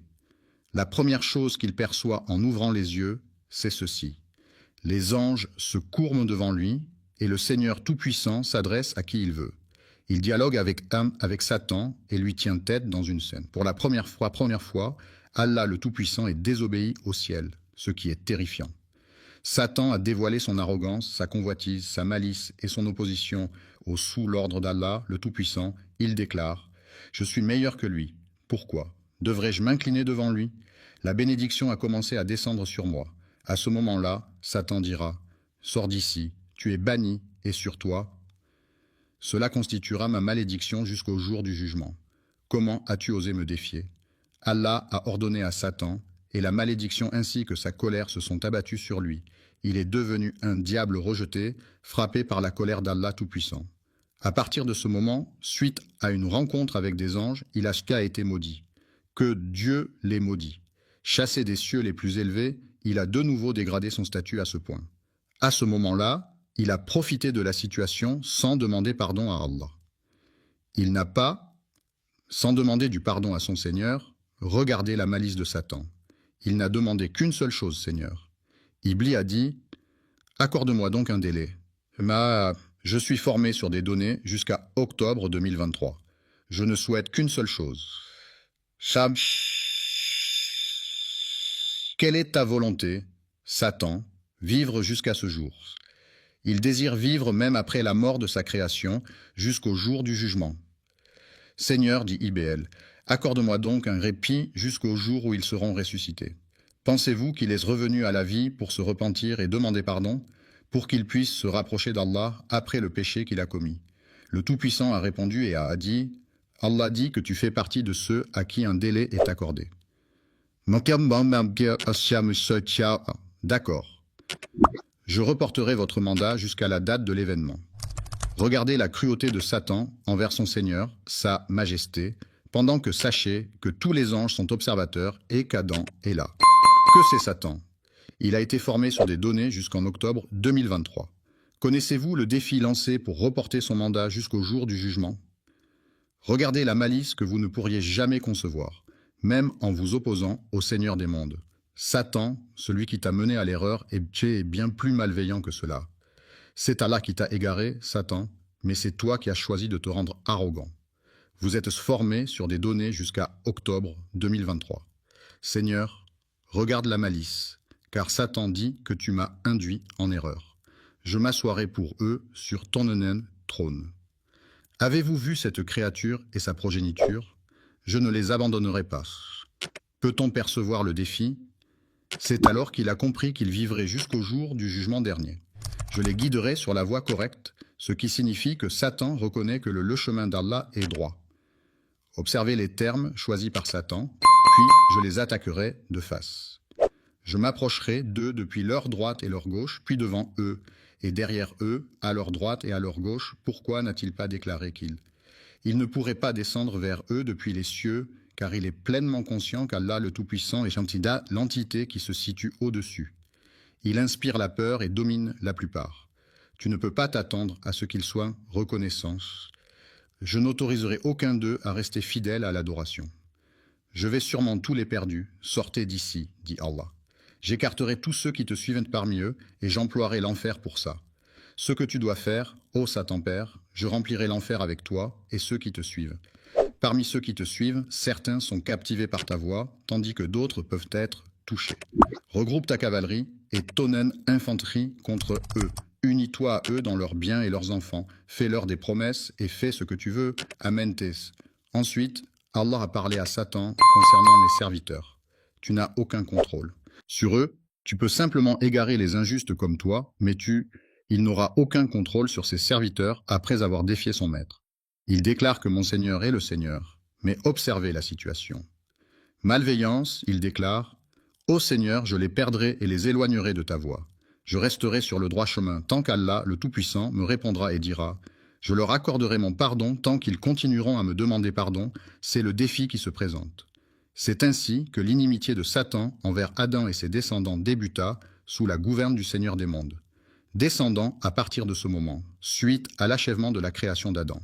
La première chose qu'il perçoit en ouvrant les yeux, c'est ceci. Les anges se courbent devant lui et le Seigneur Tout-Puissant s'adresse à qui il veut. Il dialogue avec Satan et lui tient tête dans une scène. Pour la première fois, Allah le Tout-Puissant est désobéi au ciel, ce qui est terrifiant. Satan a dévoilé son arrogance, sa convoitise, sa malice et son opposition sous l'ordre d'Allah, le Tout-Puissant. Il déclare « Je suis meilleur que lui. Pourquoi? Devrais-je m'incliner devant lui? La bénédiction a commencé à descendre sur moi. À ce moment-là, Satan dira « Sors d'ici, tu es banni, et sur toi, cela constituera ma malédiction jusqu'au jour du jugement. Comment as-tu osé me défier? » Allah a ordonné à Satan, et la malédiction ainsi que sa colère se sont abattus sur lui. Il est devenu un diable rejeté, frappé par la colère d'Allah Tout-Puissant. À partir de ce moment, suite à une rencontre avec des anges, il a été maudit. Que Dieu l'ait maudit. Chassé des cieux les plus élevés, il a de nouveau dégradé son statut à ce point. À ce moment-là, il a profité de la situation sans demander pardon à Allah. Il n'a pas, sans demander du pardon à son Seigneur, regardé la malice de Satan. Il n'a demandé qu'une seule chose, Seigneur. Iblis a dit « Accorde-moi donc un délai. Je suis formé sur des données jusqu'à octobre 2023. Je ne souhaite qu'une seule chose. Quelle est ta volonté, Satan, vivre jusqu'à ce jour? Il désire vivre même après la mort de sa création, jusqu'au jour du jugement. Seigneur, dit IBL, accorde-moi donc un répit jusqu'au jour où ils seront ressuscités. Pensez-vous qu'il est revenu à la vie pour se repentir et demander pardon, pour qu'il puisse se rapprocher d'Allah après le péché qu'il a commis? Le Tout-Puissant a répondu et a dit « Allah dit que tu fais partie de ceux à qui un délai est accordé. » D'accord. Je reporterai votre mandat jusqu'à la date de l'événement. Regardez la cruauté de Satan envers son Seigneur, sa majesté, pendant que sachez que tous les anges sont observateurs et qu'Adam est là. Que c'est Satan? Il a été formé sur des données jusqu'en octobre 2023. Connaissez-vous le défi lancé pour reporter son mandat jusqu'au jour du jugement? Regardez la malice que vous ne pourriez jamais concevoir, même en vous opposant au Seigneur des mondes. Satan, celui qui t'a mené à l'erreur, est bien plus malveillant que cela. C'est Allah qui t'a égaré, Satan, mais c'est toi qui as choisi de te rendre arrogant. Vous êtes formé sur des données jusqu'à octobre 2023. Seigneur, regarde la malice, car Satan dit que tu m'as induit en erreur. Je m'assoirai pour eux sur ton trône. Avez-vous vu cette créature et sa progéniture? Je ne les abandonnerai pas. Peut-on percevoir le défi? C'est alors qu'il a compris qu'il vivrait jusqu'au jour du jugement dernier. Je les guiderai sur la voie correcte, ce qui signifie que Satan reconnaît que le chemin d'Allah est droit. Observez les termes choisis par Satan, puis je les attaquerai de face. Je m'approcherai d'eux depuis leur droite et leur gauche, puis devant eux, et derrière eux, à leur droite et à leur gauche. Pourquoi n'a-t-il pas déclaré qu'il ne pourrait pas descendre vers eux depuis les cieux, car il est pleinement conscient qu'Allah le Tout-Puissant est l'entité qui se situe au-dessus. Il inspire la peur et domine la plupart. Tu ne peux pas t'attendre à ce qu'ils soient reconnaissants. Je n'autoriserai aucun d'eux à rester fidèle à l'adoration. Je vais sûrement tous les perdus, sortez d'ici, dit Allah. J'écarterai tous ceux qui te suivent parmi eux, et j'emploierai l'enfer pour ça. Ce que tu dois faire, ô Satan Père, je remplirai l'enfer avec toi et ceux qui te suivent. Parmi ceux qui te suivent, certains sont captivés par ta voix, tandis que d'autres peuvent être touchés. Regroupe ta cavalerie et tonen infanterie contre eux. Unis-toi à eux dans leurs biens et leurs enfants. Fais-leur des promesses et fais ce que tu veux. Amentes. Ensuite, Allah a parlé à Satan concernant mes serviteurs. Tu n'as aucun contrôle. Sur eux, tu peux simplement égarer les injustes comme toi, mais il n'aura aucun contrôle sur ses serviteurs après avoir défié son maître. Il déclare que mon Seigneur est le Seigneur, mais observez la situation. Malveillance, il déclare, « Ô Seigneur, je les perdrai et les éloignerai de ta voie. Je resterai sur le droit chemin tant qu'Allah, le Tout-Puissant, me répondra et dira, « Je leur accorderai mon pardon tant qu'ils continueront à me demander pardon, c'est le défi qui se présente. » C'est ainsi que l'inimitié de Satan envers Adam et ses descendants débuta sous la gouverne du Seigneur des mondes. Descendant à partir de ce moment, suite à l'achèvement de la création d'Adam.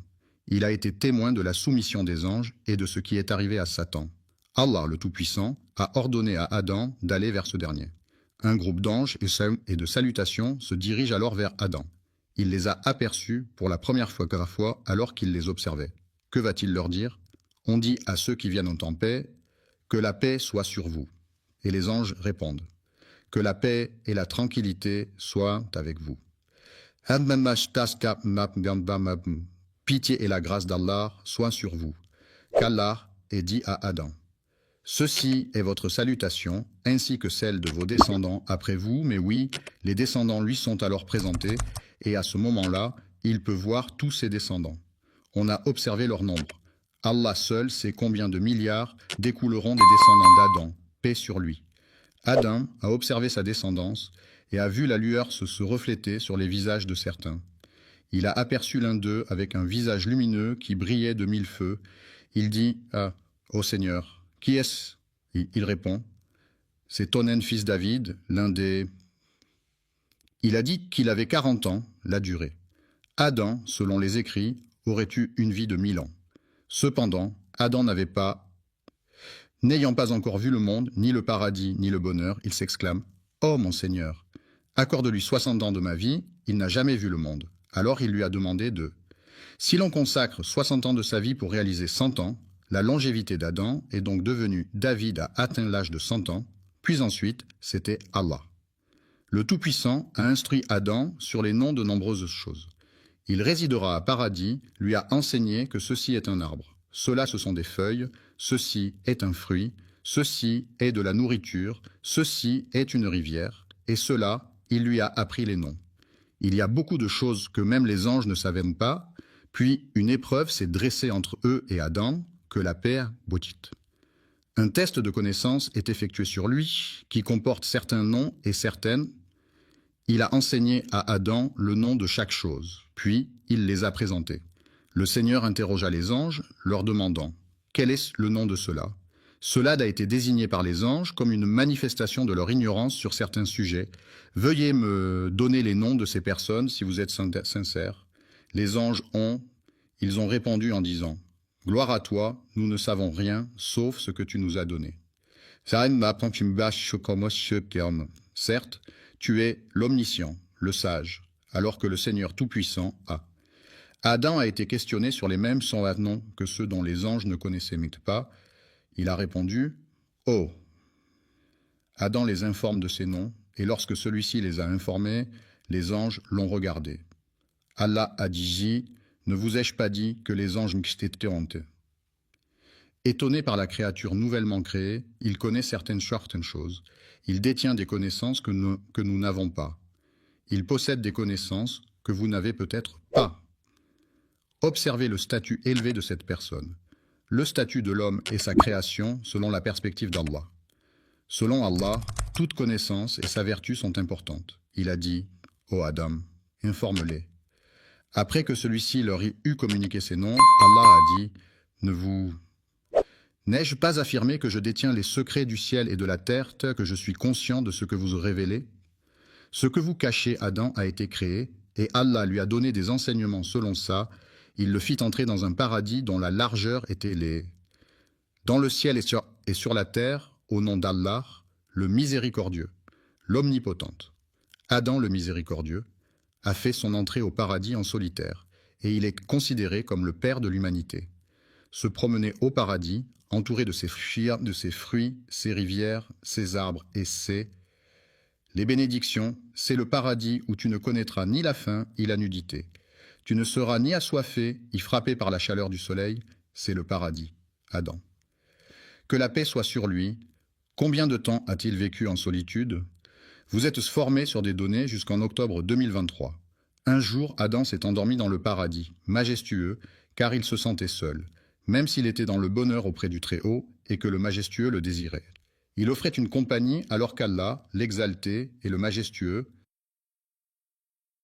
Il a été témoin de la soumission des anges et de ce qui est arrivé à Satan. Allah, le Tout-Puissant, a ordonné à Adam d'aller vers ce dernier. Un groupe d'anges et de salutations se dirige alors vers Adam. Il les a aperçus pour la première fois alors qu'il les observait. Que va-t-il leur dire? On dit à ceux qui viennent en paix, que la paix soit sur vous. Et les anges répondent, que la paix et la tranquillité soient avec vous. Pitié et la grâce d'Allah soient sur vous. Qu'Allah ait dit à Adam, ceci est votre salutation, ainsi que celle de vos descendants après vous, mais oui, les descendants lui sont alors présentés, et à ce moment-là, il peut voir tous ses descendants. On a observé leur nombre. Allah seul sait combien de milliards découleront des descendants d'Adam, paix sur lui. Adam a observé sa descendance et a vu la lueur se refléter sur les visages de certains. Il a aperçu l'un d'eux avec un visage lumineux qui brillait de mille feux. Il dit « Ah, ô Seigneur, qui est-ce » Il répond « C'est Tonen, fils David, l'un des... » Il a dit qu'il avait 40 ans, la durée. Adam, selon les écrits, aurait eu une vie de 1000 ans. Cependant, Adam n'ayant pas encore vu le monde, ni le paradis, ni le bonheur, il s'exclame « Oh mon Seigneur, accorde-lui 60 ans de ma vie, il n'a jamais vu le monde. » Alors il lui a demandé de... Si l'on consacre 60 ans de sa vie pour réaliser 100 ans, la longévité d'Adam est donc devenue David a atteint l'âge de 100 ans, puis ensuite c'était Allah. Le Tout-Puissant a instruit Adam sur les noms de nombreuses choses. Il résidera à paradis, lui a enseigné que ceci est un arbre, cela ce sont des feuilles, ceci est un fruit, ceci est de la nourriture, ceci est une rivière, et cela, il lui a appris les noms. Il y a beaucoup de choses que même les anges ne savaient pas, puis une épreuve s'est dressée entre eux et Adam, que la paix botit. Un test de connaissance est effectué sur lui, qui comporte certains noms et certaines. Il a enseigné à Adam le nom de chaque chose, puis il les a présentés. Le Seigneur interrogea les anges, leur demandant Quel est le nom de cela? Cela a été désigné par les anges comme une manifestation de leur ignorance sur certains sujets. Veuillez me donner les noms de ces personnes si vous êtes sincères. Les anges ils ont répondu en disant « Gloire à toi, nous ne savons rien, sauf ce que tu nous as donné. » Certes, tu es l'omniscient, le sage, alors que le Seigneur Tout-Puissant a. Adam a été questionné sur les mêmes noms que ceux dont les anges ne connaissaient pas. Il a répondu « Oh !» Adam les informe de ces noms, et lorsque celui-ci les a informés, les anges l'ont regardé. Allah a dit « Ne vous ai-je pas dit que les anges m'étaient ?» Étonné par la créature nouvellement créée, il connaît certaines choses. Il détient des connaissances que nous n'avons pas. Il possède des connaissances que vous n'avez peut-être pas. Observez le statut élevé de cette personne. Le statut de l'homme et sa création selon la perspective d'Allah. Selon Allah, toute connaissance et sa vertu sont importantes. Il a dit « Ô Adam, informe-les. » Après que celui-ci leur eut communiqué ses noms, Allah a dit « N'ai-je pas affirmé que je détiens les secrets du ciel et de la terre, que je suis conscient de ce que vous révélez? Ce que vous cachez, Adam a été créé, et Allah lui a donné des enseignements selon ça. Il le fit entrer dans un paradis dont la largeur était dans le ciel et sur la terre, au nom d'Allah, le miséricordieux, l'omnipotente. Adam le miséricordieux a fait son entrée au paradis en solitaire, et il est considéré comme le père de l'humanité. Se promener au paradis, entouré de ses fruits, ses rivières, ses arbres et les bénédictions, c'est le paradis où tu ne connaîtras ni la faim ni la nudité. Tu ne seras ni assoiffé, ni frappé par la chaleur du soleil, c'est le paradis, Adam. Que la paix soit sur lui. Combien de temps a-t-il vécu en solitude? Vous êtes formé sur des données jusqu'en octobre 2023. Un jour, Adam s'est endormi dans le paradis, majestueux, car il se sentait seul, même s'il était dans le bonheur auprès du Très-Haut et que le majestueux le désirait. Il offrait une compagnie alors qu'Allah, l'exalté et le majestueux,